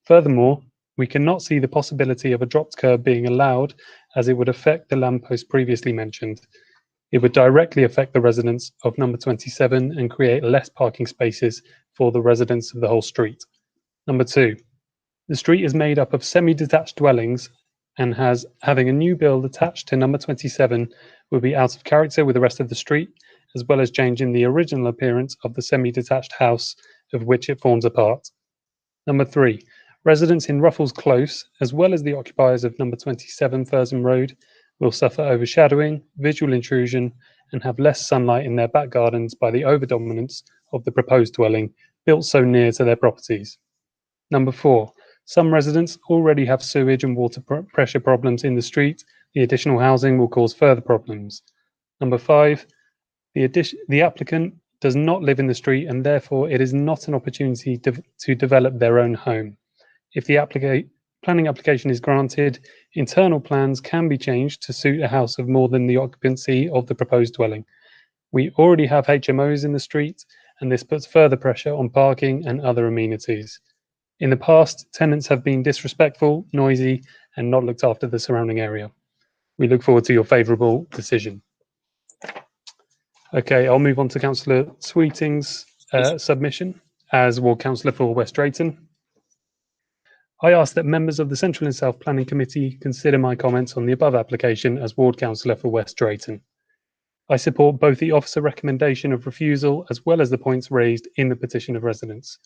S2: Furthermore, we cannot see the possibility of a dropped curb being allowed, as it would affect the lamppost previously mentioned. It would directly affect the residents of number 27 and create less parking spaces for the residents of the whole street. Number 2, the street is made up of semi-detached dwellings, and having a new build attached to number 27 would be out of character with the rest of the street, as well as changing the original appearance of the semi-detached house of which it forms a part. Number 3, residents in Ruffles Close, as well as the occupiers of number 27 Furston Road, will suffer overshadowing, visual intrusion, and have less sunlight in their back gardens by the overdominance of the proposed dwelling built so near to their properties. Number 4, some residents already have sewage and water pressure problems in the street. The additional housing will cause further problems. Number 5, the applicant does not live in the street, and therefore it is not an opportunity to develop their own home. If the planning application is granted, internal plans can be changed to suit a house of more than the occupancy of the proposed dwelling. We already have HMOs in the street, and this puts further pressure on parking and other amenities. In the past, tenants have been disrespectful, noisy, and not looked after the surrounding area. We look forward to your favourable decision. Okay, I'll move on to Councillor Sweeting's submission as Ward Councillor for West Drayton. I ask that members of the Central and South Planning Committee consider my comments on the above application as Ward Councillor for West Drayton. I support both the officer recommendation of refusal as well as the points raised in the petition of residents.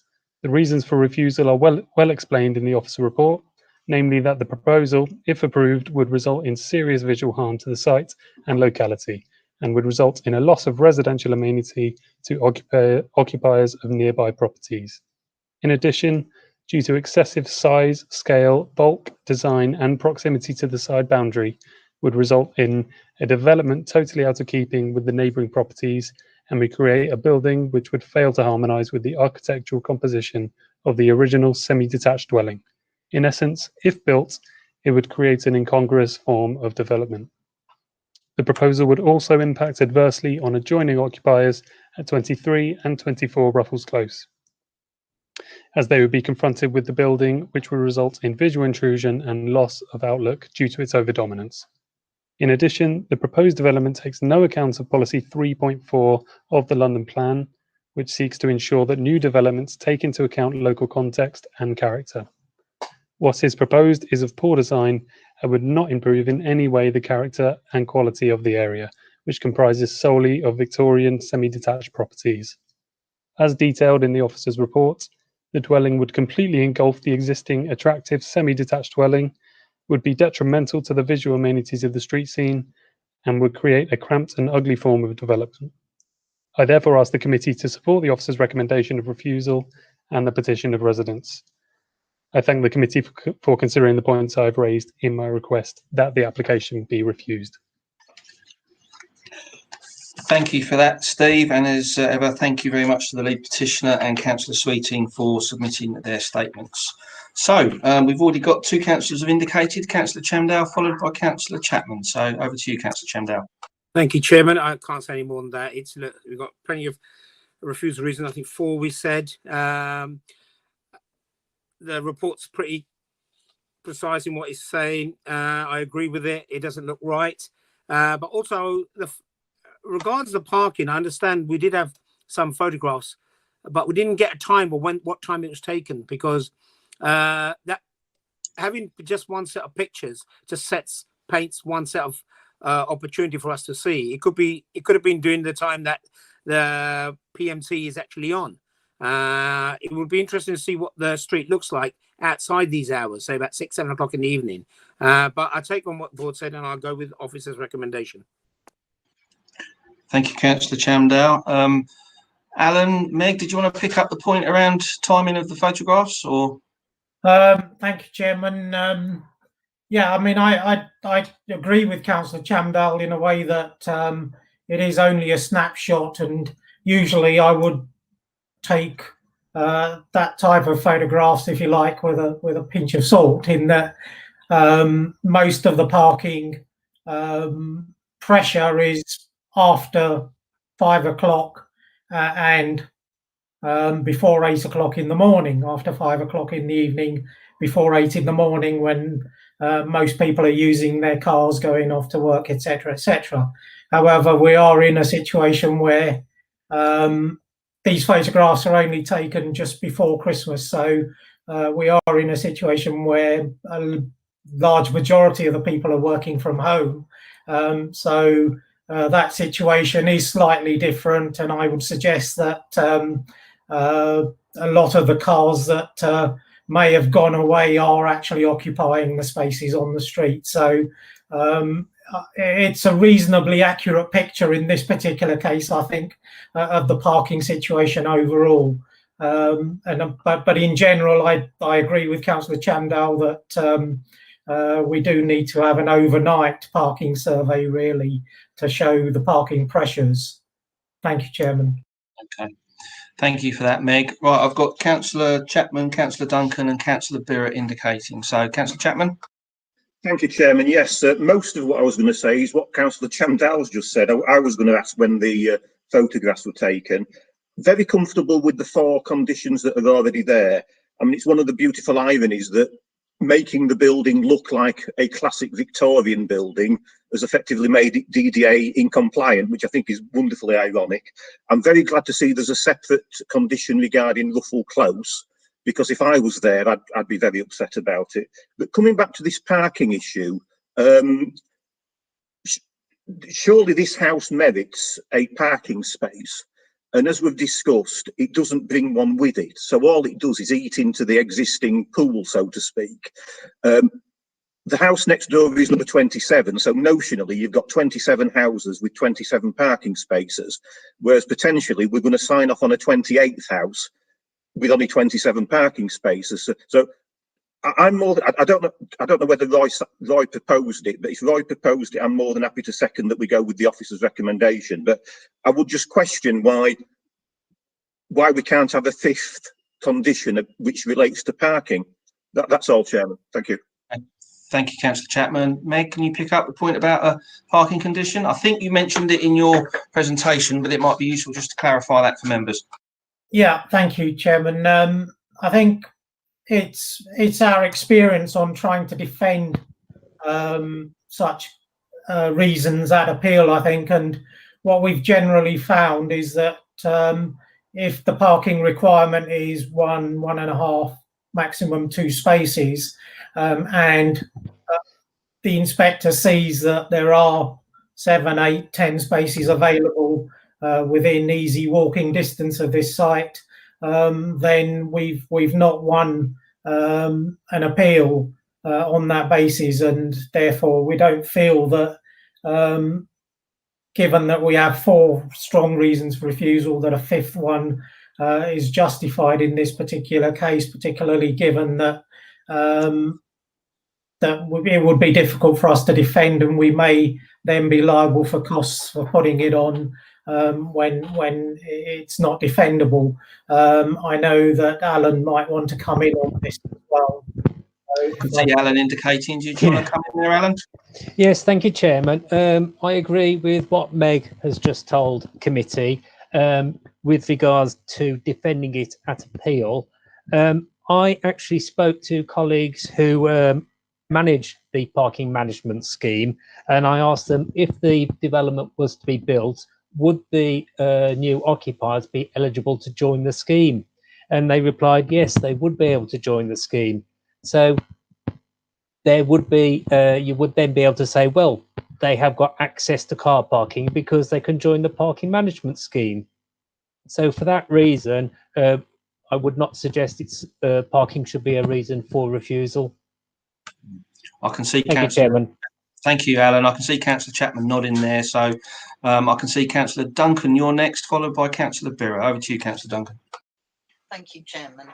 S2: The reasons for refusal are well explained in the officer report, namely that the proposal, if approved, would result in serious visual harm to the site and locality, and would result in a loss of residential amenity to occupiers of nearby properties. In addition, due to excessive size, scale, bulk, design, and proximity to the side boundary, would result in a development totally out of keeping with the neighbouring properties, and would create a building which would fail to harmonise with the architectural composition of the original semi-detached dwelling. In essence, if built, it would create an incongruous form of development. The proposal would also impact adversely on adjoining occupiers at 23 and 24 Ruffles Close, as they would be confronted with the building, which would result in visual intrusion and loss of outlook due to its overdominance. In addition, the proposed development takes no account of Policy 3.4 of the London Plan, which seeks to ensure that new developments take into account local context and character. What is proposed is of poor design and would not improve in any way the character and quality of the area, which comprises solely of Victorian semi-detached properties. As detailed in the officer's report, the dwelling would completely engulf the existing attractive semi-detached dwelling, would be detrimental to the visual amenities of the street scene, and would create a cramped and ugly form of development. I therefore ask the committee to support the officer's recommendation of refusal and the petition of residents. I thank the committee for considering the points I have raised in my request that the application be refused.
S1: Thank you for that, Steve, and as ever, thank you very much to the lead petitioner and Councillor Sweeting for submitting their statements. So we've already got two councillors have indicated, Councillor Chamdale followed by Councillor Chapman. So over to you, Councillor Chamdale.
S8: Thank you, Chairman. I can't say any more than that. We've got plenty of refusal reasons. I think 4 we said. The report's pretty precise in what it's saying. I agree with it. It doesn't look right. But also, regards to the parking, I understand we did have some photographs, but we didn't get a time or what time it was taken, because that having just one set of pictures just paints one set of opportunity for us to see. It could have been during the time that the PMC is actually on. It would be interesting to see what the street looks like outside these hours, say about 6, 7 o'clock in the evening. But I take on what the board said, and I'll go with officer's recommendation.
S1: Thank you, Councillor Chamdale. Alan, Meg, did you want to pick up the point around timing of the photographs, or?
S10: Thank you, Chairman. Yeah, I mean, I agree with Councillor Chamdale in a way that it is only a snapshot, and usually I would take that type of photographs, if you like, with a pinch of salt, in that most of the parking pressure is after 5 o'clock, and before 8 o'clock in the morning, after 5 o'clock in the evening, before 8 in the morning, when most people are using their cars going off to work, etc., etc. However, we are in a situation where these photographs are only taken just before Christmas, so we are in a situation where a large majority of the people are working from home. So that situation is slightly different, and I would suggest that a lot of the cars that may have gone away are actually occupying the spaces on the street. So it's a reasonably accurate picture in this particular case, I think, of the parking situation overall. But in general, I agree with Councillor Chandal that we do need to have an overnight parking survey, really, to show the parking pressures. Thank you, Chairman.
S1: Okay. Thank you for that, Meg. Right, I've got Councillor Chapman, Councillor Duncan and Councillor Birrett indicating. So, Councillor Chapman?
S3: Thank you, Chairman. Yes, most of what I was going to say is what Councillor Chandal's just said. I was going to ask when the photographs were taken. Very comfortable with the 4 conditions that are already there. I mean, it's one of the beautiful ironies that making the building look like a classic Victorian building has effectively made it DDA incompliant, which I think is wonderfully ironic. I'm very glad to see there's a separate condition regarding Ruffle Close, because if I was there, I'd be very upset about it. But coming back to this parking issue, surely this house merits a parking space. And as we've discussed, it doesn't bring one with it. So all it does is eat into the existing pool, so to speak. The house next door is number 27. So notionally, you've got 27 houses with 27 parking spaces, whereas potentially we're going to sign off on a 28th house with only 27 parking spaces. So I'm more. I don't know whether Roy proposed it, but if Roy proposed it, I'm more than happy to second that we go with the officer's recommendation. But I would just question why we can't have a 5th condition which relates to parking. That's all, Chairman. Thank you.
S1: Thank you, Councillor Chapman. Meg, can you pick up the point about a parking condition? I think you mentioned it in your presentation, but it might be useful just to clarify that for members.
S10: Yeah, thank you, Chairman. I think it's our experience on trying to defend such reasons at appeal, I think, and what we've generally found is that if the parking requirement is 1.5, maximum 2 spaces, and the inspector sees that there are 7, 8, 10 spaces available within easy walking distance of this site, then we've not won an appeal on that basis, and therefore we don't feel that, given that we have 4 strong reasons for refusal, that a 5th one is justified in this particular case, particularly given that that it would be difficult for us to defend, and we may then be liable for costs for putting it on when it's not defendable. I know that Alan might want to come in on this as well.
S1: I can see Alan indicating. Do you want to come in there, Alan?
S13: Yes, thank you, Chairman. I agree with what Meg has just told committee with regards to defending it at appeal. I actually spoke to colleagues who manage the parking management scheme, and I asked them if the development was to be built, would the new occupiers be eligible to join the scheme? And they replied, yes, they would be able to join the scheme. So there would be, you would then be able to say, well, they have got access to car parking because they can join the parking management scheme. So for that reason, I would not suggest it's parking should be a reason for refusal.
S1: I can see
S13: Thank you, Chairman.
S1: Thank you, Alan. I can see Councillor Chapman nodding there. So I can see Councillor Duncan, you're next, followed by Councillor Birrett. Over to you, Councillor Duncan.
S14: Thank you, Chairman.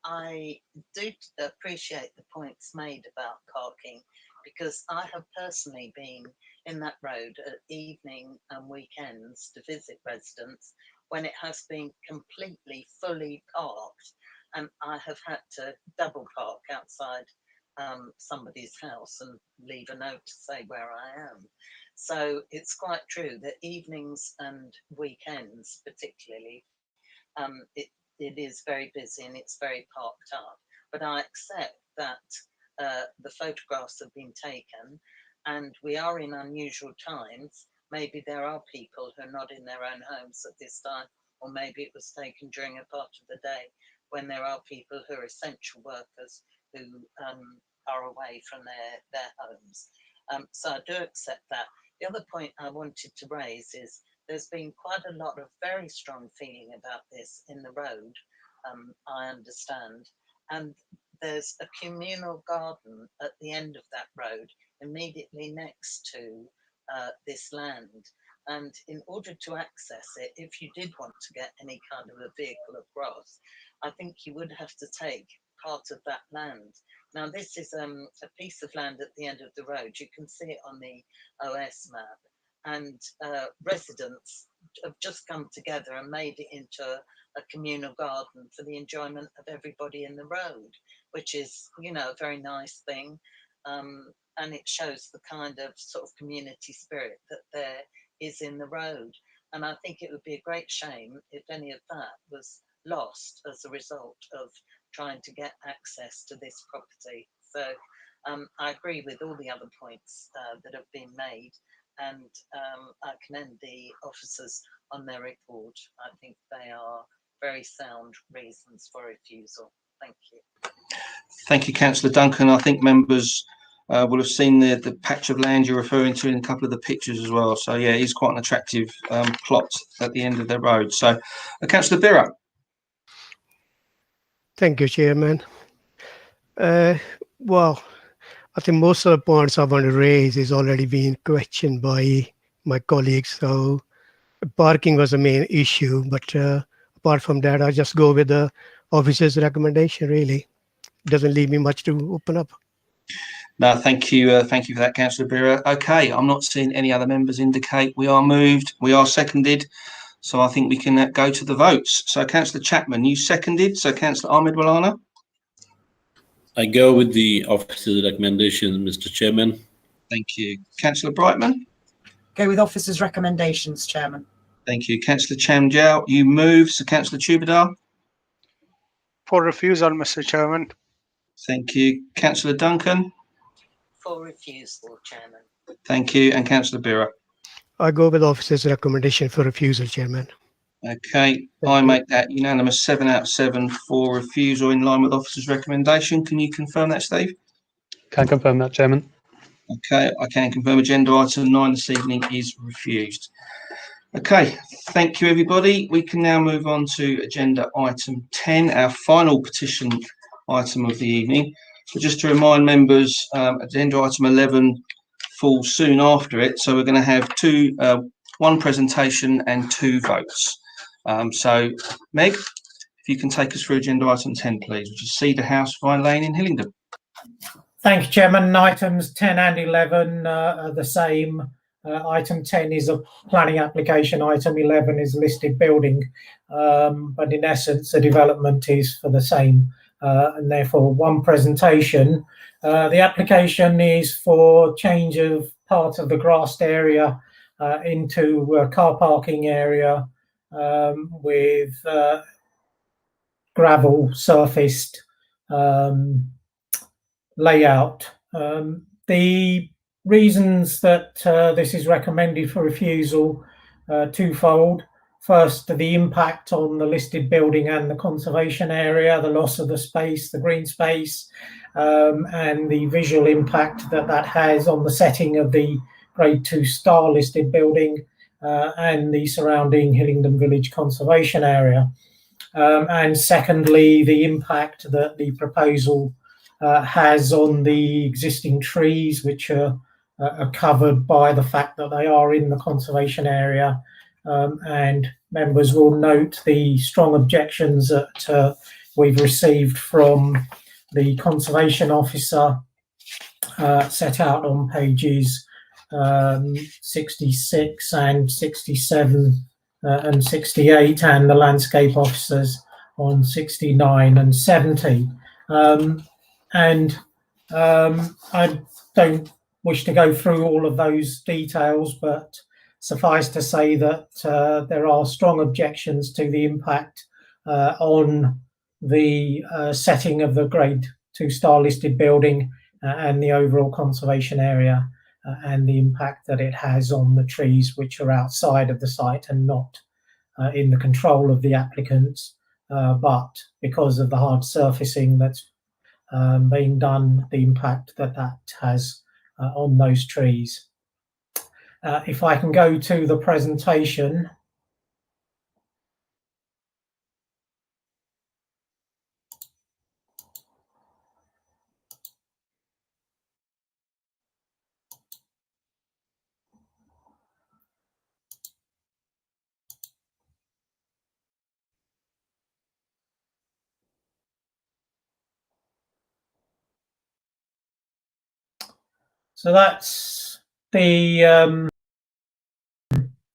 S14: I do appreciate the points made about parking, because I have personally been in that road at evening and weekends to visit residents when it has been completely fully parked, and I have had to double park outside somebody's house and leave a note to say where I am. So it's quite true that evenings and weekends particularly it is very busy and it's very parked up. But I accept that the photographs have been taken and we are in unusual times. Maybe there are people who are not in their own homes at this time, or maybe it was taken during a part of the day when there are people who are essential workers who are away from their homes. So I do accept that. The other point I wanted to raise is there's been quite a lot of very strong feeling about this in the road, I understand. And there's a communal garden at the end of that road, immediately next to this land. And in order to access it, if you did want to get any kind of a vehicle across, I think you would have to take part of that land. Now, this is a piece of land at the end of the road. You can see it on the OS map. And residents have just come together and made it into a communal garden for the enjoyment of everybody in the road, which is, you know, a very nice thing. And it shows the kind of sort of community spirit that there is in the road. And I think it would be a great shame if any of that was lost as a result of trying to get access to this property. So I agree with all the other points that have been made, and I commend the officers on their report. I think they are very sound reasons for refusal. Thank you.
S1: Thank you, Councillor Duncan. I think members will have seen the patch of land you're referring to in a couple of the pictures as well. So yeah, it is quite an attractive plot at the end of the road. So Councillor Borough.
S6: Thank you, Chairman. Well, I think most of the points I want to raise is already being questioned by my colleagues. So parking was the main issue, but apart from that, I just go with the officer's recommendation, really. Doesn't leave me much to open up.
S1: No, thank you. Thank you for that, Councillor Borough. Okay, I'm not seeing any other members indicate we are moved. We are seconded. So I think we can go to the votes. So Councillor Chapman, you seconded. So Councillor Ahmed Walana.
S5: I go with the officer's recommendation, Mr. Chairman.
S1: Thank you. Councillor Brightman.
S7: Go with officers' recommendations, Chairman.
S1: Thank you. Councillor Chamjal, you move. So Councillor Tubadar.
S9: For refusal, Mr. Chairman.
S1: Thank you. Councillor Duncan.
S14: For refusal, Chairman.
S1: Thank you. And Councillor Borough.
S6: I go with officer's recommendation for refusal, Chairman.
S1: Okay, I make that unanimous 7 out of 7 for refusal in line with officer's recommendation. Can you confirm that, Steve?
S2: Can confirm that, Chairman.
S1: Okay, I can confirm agenda item 9 this evening is refused. Okay, thank you, everybody. We can now move on to agenda item 10, our final petition item of the evening. So just to remind members, agenda item 11 falls soon after it. So we're going to have one presentation and 2 votes. So Meg, if you can take us through agenda item 10, please, which is Cedar House, Vine Lane in Hillingdon.
S10: Thank you, Chairman. Items 10 and 11 are the same. Item 10 is a planning application. Item 11 is listed building. But in essence, the development is for the same. And therefore, one presentation. The application is for change of part of the grassed area into a car parking area with gravel surfaced layout. The reasons that this is recommended for refusal twofold. First, the impact on the listed building and the conservation area, the loss of the space, the green space, and the visual impact that that has on the setting of the Grade 2 star listed building and the surrounding Hillingdon Village conservation area. And secondly, the impact that the proposal has on the existing trees, which are covered by the fact that they are in the conservation area. And members will note the strong objections that we've received from the conservation officer set out on pages 66 and 67 and 68, and the landscape officers on 69 and 70. I don't wish to go through all of those details, but suffice to say that there are strong objections to the impact on the setting of the Grade 2 star listed building and the overall conservation area and the impact that it has on the trees which are outside of the site and not in the control of the applicants, but because of the hard surfacing that's being done, the impact that that has on those trees. If I can go to the presentation. So that's the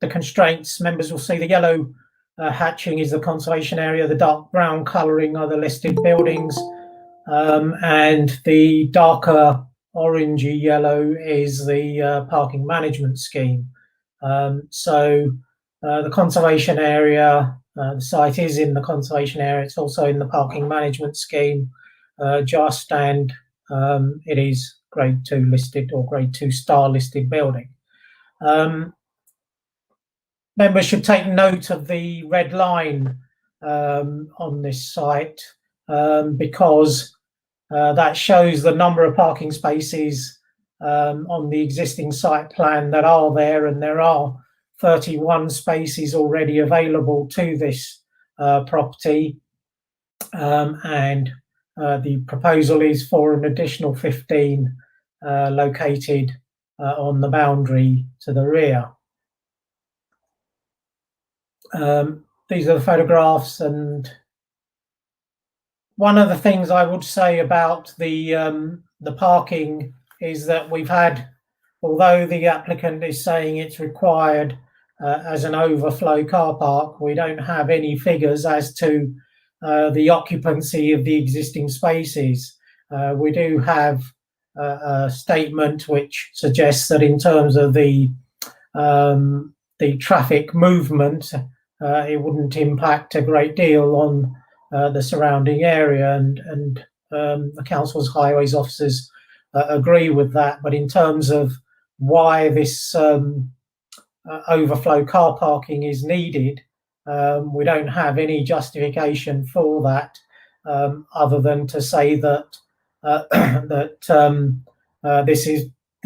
S10: constraints. Members will see the yellow hatching is the conservation area, the dark brown colouring are the listed buildings, and the darker orangey yellow is the parking management scheme. So the conservation area, the site is in the conservation area, it's also in the parking management scheme, and it is Grade 2 listed or Grade 2 star listed building. Members should take note of the red line on this site because that shows the number of parking spaces on the existing site plan that are there, and there are 31 spaces already available to this property, and the proposal is for an additional 15 located on the boundary to the rear. These are the photographs, and one of the things I would say about the parking is that we've had, although the applicant is saying it's required as an overflow car park, we don't have any figures as to the occupancy of the existing spaces. We do have a statement which suggests that in terms of the traffic movement, it wouldn't impact a great deal on the surrounding area, and the council's highways officers agree with that. But in terms of why this overflow car parking is needed, we don't have any justification for that, other than to say that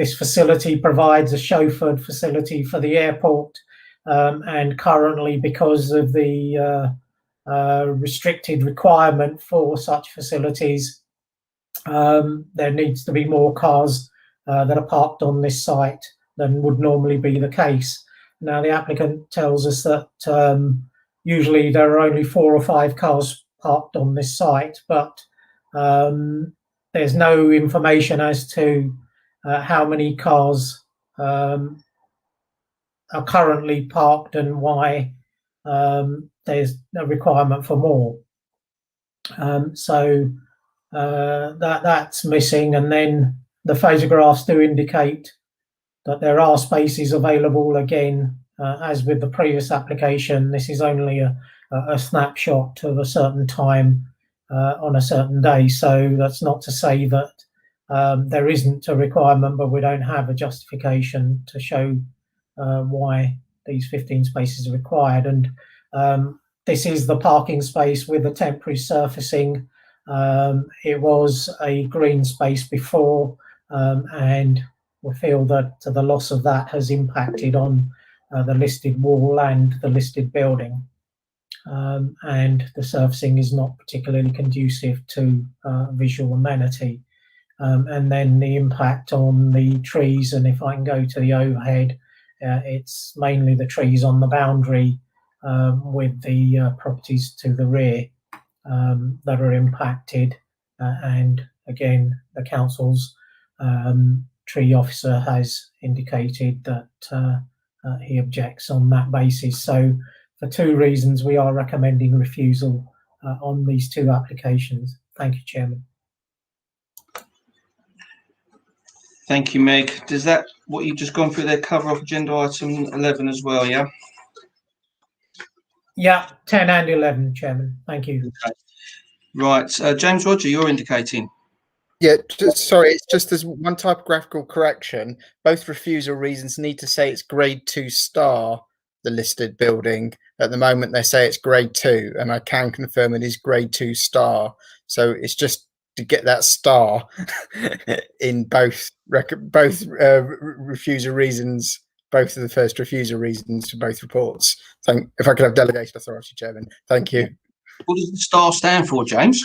S10: this facility provides a chauffeured facility for the airport, and currently, because of the restricted requirement for such facilities, there needs to be more cars that are parked on this site than would normally be the case. Now, the applicant tells us that usually there are only 4 or 5 cars parked on this site, but there's no information as to how many cars are currently parked and why there's a requirement for more. So that's missing, and then the photographs do indicate that there are spaces available. Again, as with the previous application, this is only a snapshot of a certain time on a certain day, so that's not to say that there isn't a requirement, but we don't have a justification to show why these 15 spaces are required. And this is the parking space with the temporary surfacing. It was a green space before, and we feel that the loss of that has impacted on the listed wall and the listed building, and the surfacing is not particularly conducive to visual amenity. And then the impact on the trees, and if I can go to the overhead, it's mainly the trees on the boundary with the properties to the rear that are impacted, and again, the council's tree officer has indicated that he objects on that basis. So for 2 reasons, we are recommending refusal on these 2 applications. Thank you, Chairman.
S1: Thank you, Meg. Does that, what you've just gone through there, cover off agenda item 11 as well, yeah?
S10: Yeah, 10 and 11, Chairman. Thank you.
S1: Okay. Right, James Roger, you're indicating.
S11: Yeah, sorry, it's just there's one typographical correction. Both refusal reasons need to say it's grade 2 star, the listed building. At the moment, they say it's grade 2, and I can confirm it is grade 2 star. So it's just to get that star in both refusal reasons, both of the first refusal reasons for both reports. If I could have delegation authority, Chairman. Thank you.
S1: What does the star stand for, James?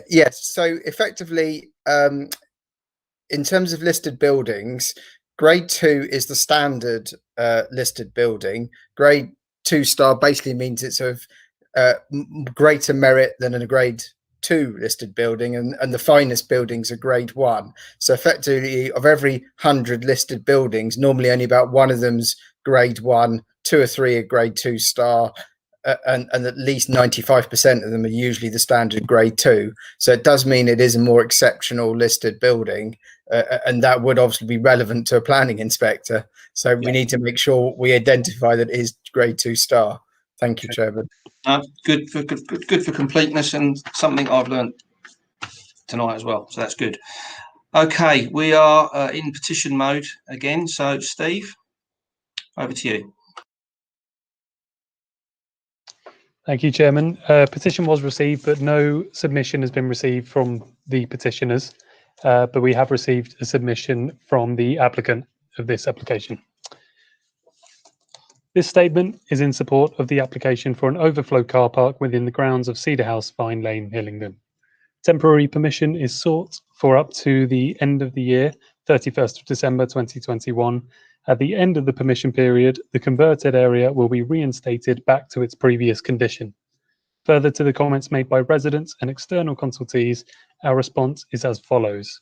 S11: Yes, so effectively, in terms of listed buildings, grade 2 is the standard listed building. Grade 2 star basically means it's of greater merit than a grade 2 listed building, and the finest buildings are grade 1. So effectively, of every 100 listed buildings, normally only about one of them's grade 1, 2 or 3 are grade 2 star, and at least 95% of them are usually the standard grade 2. So it does mean it is a more exceptional listed building, and that would obviously be relevant to a planning inspector. So we need to make sure we identify that it is grade 2 star. Thank you, Chairman.
S1: Good for completeness, and something I've learned tonight as well. So that's good. Okay, we are in petition mode again. So Steve, over to you.
S2: Thank you, Chairman. Petition was received, but no submission has been received from the petitioners. But we have received a submission from the applicant of this application. This statement is in support of the application for an overflow car park within the grounds of Cedar House, Vine Lane, Hillingdon. Temporary permission is sought for up to the end of the year, 31st of December 2021. At the end of the permission period, the converted area will be reinstated back to its previous condition. Further to the comments made by residents and external consultees, our response is as follows.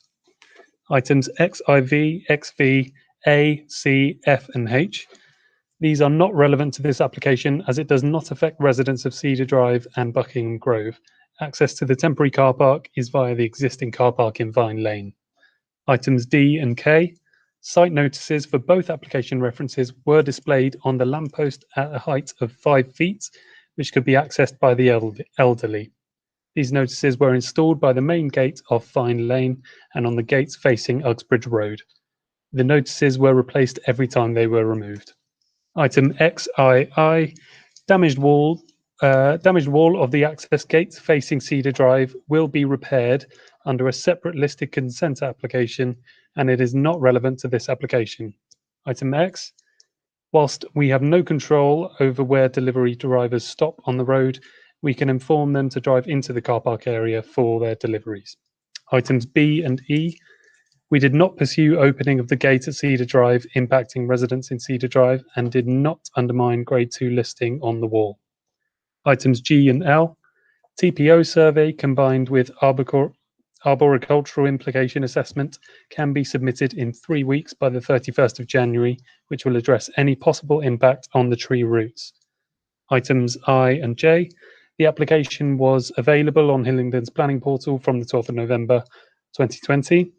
S2: Items XIV, XV, A, C, F and H. These are not relevant to this application as it does not affect residents of Cedar Drive and Buckingham Grove. Access to the temporary car park is via the existing car park in Vine Lane. Items D and K. Site notices for both application references were displayed on the lamppost at a height of 5 feet, which could be accessed by the elderly. These notices were installed by the main gate of Vine Lane and on the gates facing Uxbridge Road. The notices were replaced every time they were removed. Item XII, damaged wall of the access gate facing Cedar Drive will be repaired under a separate listed consent application, and it is not relevant to this application. Item X, whilst we have no control over where delivery drivers stop on the road, we can inform them to drive into the car park area for their deliveries. Items B and E, we did not pursue opening of the gate at Cedar Drive, impacting residents in Cedar Drive, and did not undermine grade 2 listing on the wall. Items G and L, TPO survey combined with arboricultural implication assessment can be submitted in 3 weeks by the 31st of January, which will address any possible impact on the tree roots. Items I and J, the application was available on Hillingdon's planning portal from the 12th of November 2020.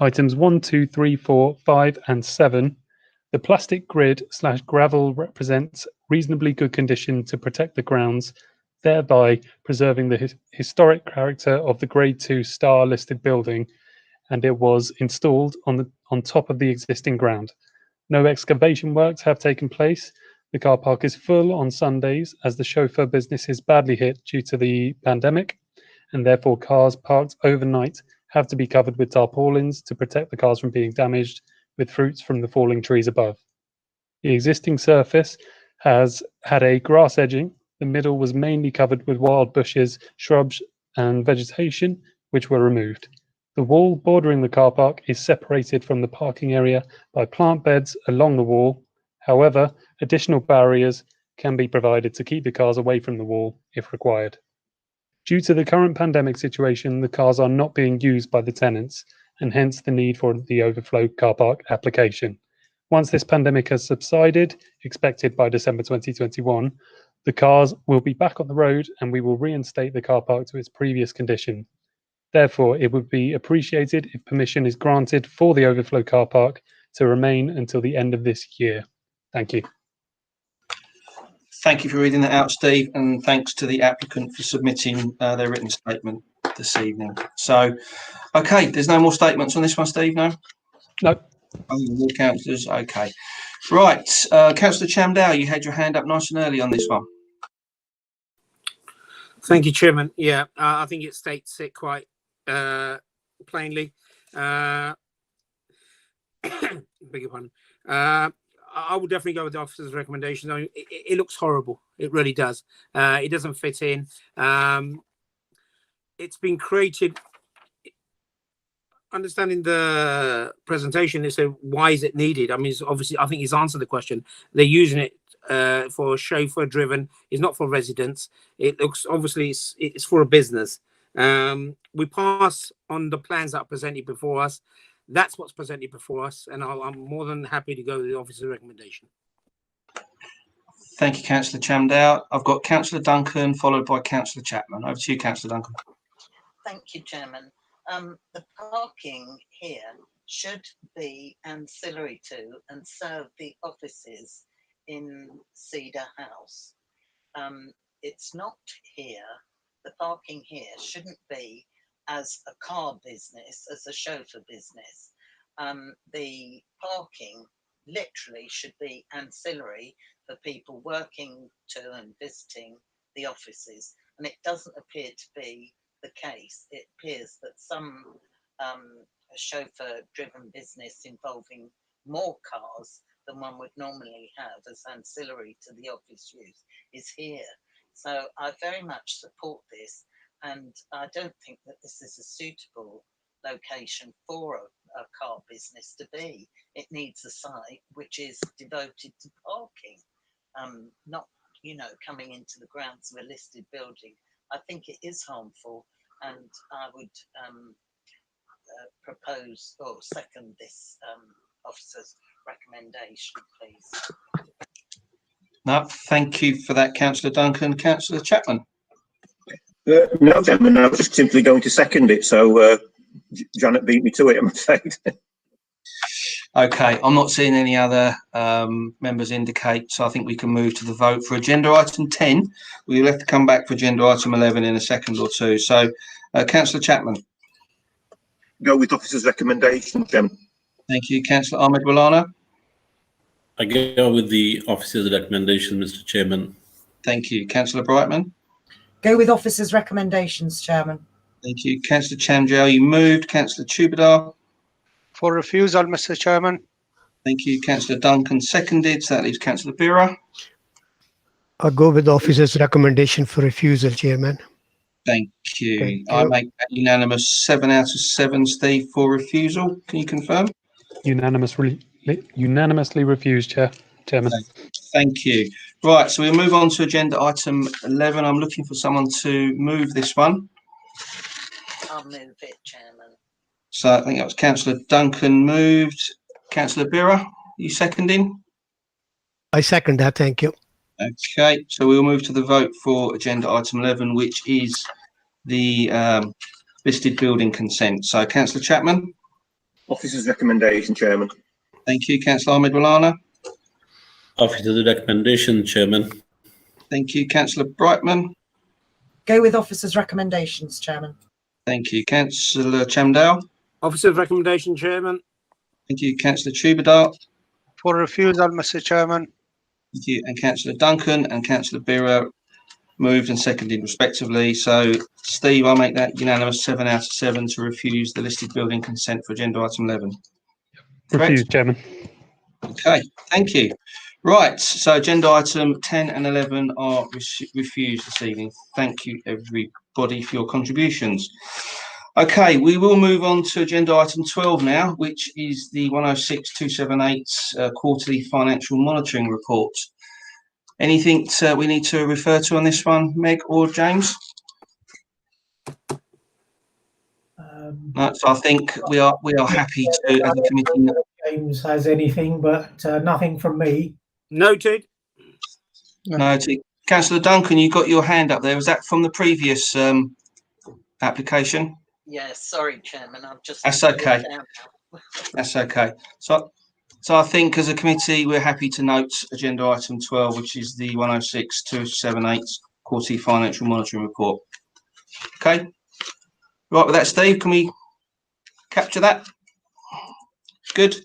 S2: Items 1, 2, 3, 4, 5 and 7, the plastic grid / gravel represents reasonably good condition to protect the grounds, thereby preserving the historic character of the grade 2 star listed building, and it was installed on top of the existing ground. No excavation works have taken place. The car park is full on Sundays as the chauffeur business is badly hit due to the pandemic, and therefore cars parked overnight have to be covered with tarpaulins to protect the cars from being damaged with fruits from the falling trees above. The existing surface has had a grass edging. The middle was mainly covered with wild bushes, shrubs and vegetation, which were removed. The wall bordering the car park is separated from the parking area by plant beds along the wall. However, additional barriers can be provided to keep the cars away from the wall if required. Due to the current pandemic situation, the cars are not being used by the tenants, and hence the need for the overflow car park application. Once this pandemic has subsided, expected by December 2021, the cars will be back on the road and we will reinstate the car park to its previous condition. Therefore, it would be appreciated if permission is granted for the overflow car park to remain until the end of this year. Thank you.
S1: Thank you for reading that out, Steve, and thanks to the applicant for submitting their written statement this evening. So, okay, there's no more statements on this one, Steve, no?
S2: No.
S1: More councillors, okay. Right, Councillor Chamdow, you had your hand up nice and early on this one.
S8: Thank you, Chairman. Yeah, I think it states it quite plainly. Beg your pardon. I would definitely go with the officer's recommendation. I mean, it looks horrible. It really does. It doesn't fit in. It's been created. Understanding the presentation, they say, why is it needed? I mean, it's obviously, I think he's answered the question. They're using it for chauffeur driven. It's not for residents. It looks, obviously, it's for a business. We pass on the plans that are presented before us. That's what's presented before us, and I'm more than happy to go with the officer's recommendation.
S1: Thank you, Councillor Chamdow. I've got Councillor Duncan, followed by Councillor Chapman. Over to you, Councillor Duncan.
S14: Thank you, Chairman. The parking here should be ancillary to and serve the offices in Cedar House. It's not here. The parking here shouldn't be as a car business, as a chauffeur business. The parking literally should be ancillary for people working to and visiting the offices. And it doesn't appear to be the case. It appears that some chauffeur driven business involving more cars than one would normally have as ancillary to the office use is here. So I very much support this, and I don't think that this is a suitable location for a car business to be. It needs a site which is devoted to parking, not, you know, coming into the grounds of a listed building. I think it is harmful, and I would propose or second this officer's recommendation, please.
S1: No, thank you for that, Councillor Duncan. Councillor Chapman.
S3: No, Chairman, I was just simply going to second it. So Janet beat me to it, I'm afraid.
S1: Okay, I'm not seeing any other members indicate, so I think we can move to the vote for agenda item 10. We'll have to come back for agenda item 11 in a second or two. So, Councillor Chapman.
S3: Go with officer's recommendation, Chairman.
S1: Thank you. Councillor Ahmed Walana.
S5: I go with the officer's recommendation, Mr. Chairman.
S1: Thank you. Councillor Brightman.
S7: Go with officer's recommendations, Chairman.
S1: Thank you. Councillor Chamdow, you moved. Councillor Tubadar.
S9: For refusal, Mr. Chairman.
S1: Thank you. Councillor Duncan seconded. So that leaves Councillor Bira.
S6: I'll go with the officer's recommendation for refusal, Chairman.
S1: Thank you. I make that unanimous 7 out of 7, Steve, for refusal. Can you confirm?
S2: Unanimously refused, Chairman.
S1: Thank you. Right, so we'll move on to agenda item 11. I'm looking for someone to move this one.
S14: I'll move it, Chairman.
S1: So I think that was Councillor Duncan moved. Councillor Bira, you seconding?
S6: I second that, thank you.
S1: Okay, so we'll move to the vote for agenda item 11, which is the listed building consent. So Councillor Chapman.
S3: Officer's recommendation, Chairman.
S1: Thank you. Councillor Ahmed Walana.
S5: Officer's recommendation, Chairman.
S1: Thank you. Councillor Brightman.
S7: Go with officer's recommendations, Chairman.
S1: Thank you. Councillor Chamdow.
S8: Officer's recommendation, Chairman.
S1: Thank you. Councillor Tubadar.
S9: For refusal, Mr. Chairman.
S1: Thank you. And Councillor Duncan and Councillor Bira moved and seconded respectively. So, Steve, I'll make that unanimous 7 out of 7 to refuse the listed building consent for agenda item 11.
S2: Refused, Chairman.
S1: Okay, thank you. Right, so agenda item 10 and 11 are refused this evening. Thank you, everybody, for your contributions. Okay, we will move on to agenda item 12 now, which is the 106-278 quarterly financial monitoring report. Anything we need to refer to on this one, Meg or James? No, so I think we are happy to, as a committee.
S10: James has anything, but nothing from me.
S8: Noted.
S1: Noted. Councillor Duncan, you got your hand up there. Was that from the previous application?
S14: Yes, sorry, Chairman. I've just.
S1: That's okay. That's okay. So So I think as a committee, we're happy to note agenda item 12, which is the 106-278 quarterly financial monitoring report. Okay. Right, with that, Steve, can we capture that? Good.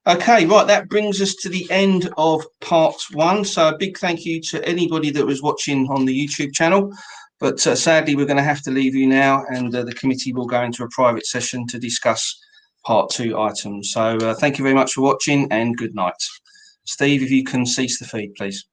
S1: Okay, right, that brings us to the end of part 1. So a big thank you to anybody that was watching on the YouTube channel. But sadly, we're going to have to leave you now, and the committee will go into a private session to discuss part 2 items. So thank you very much for watching, and good night. Steve, if you can cease the feed, please.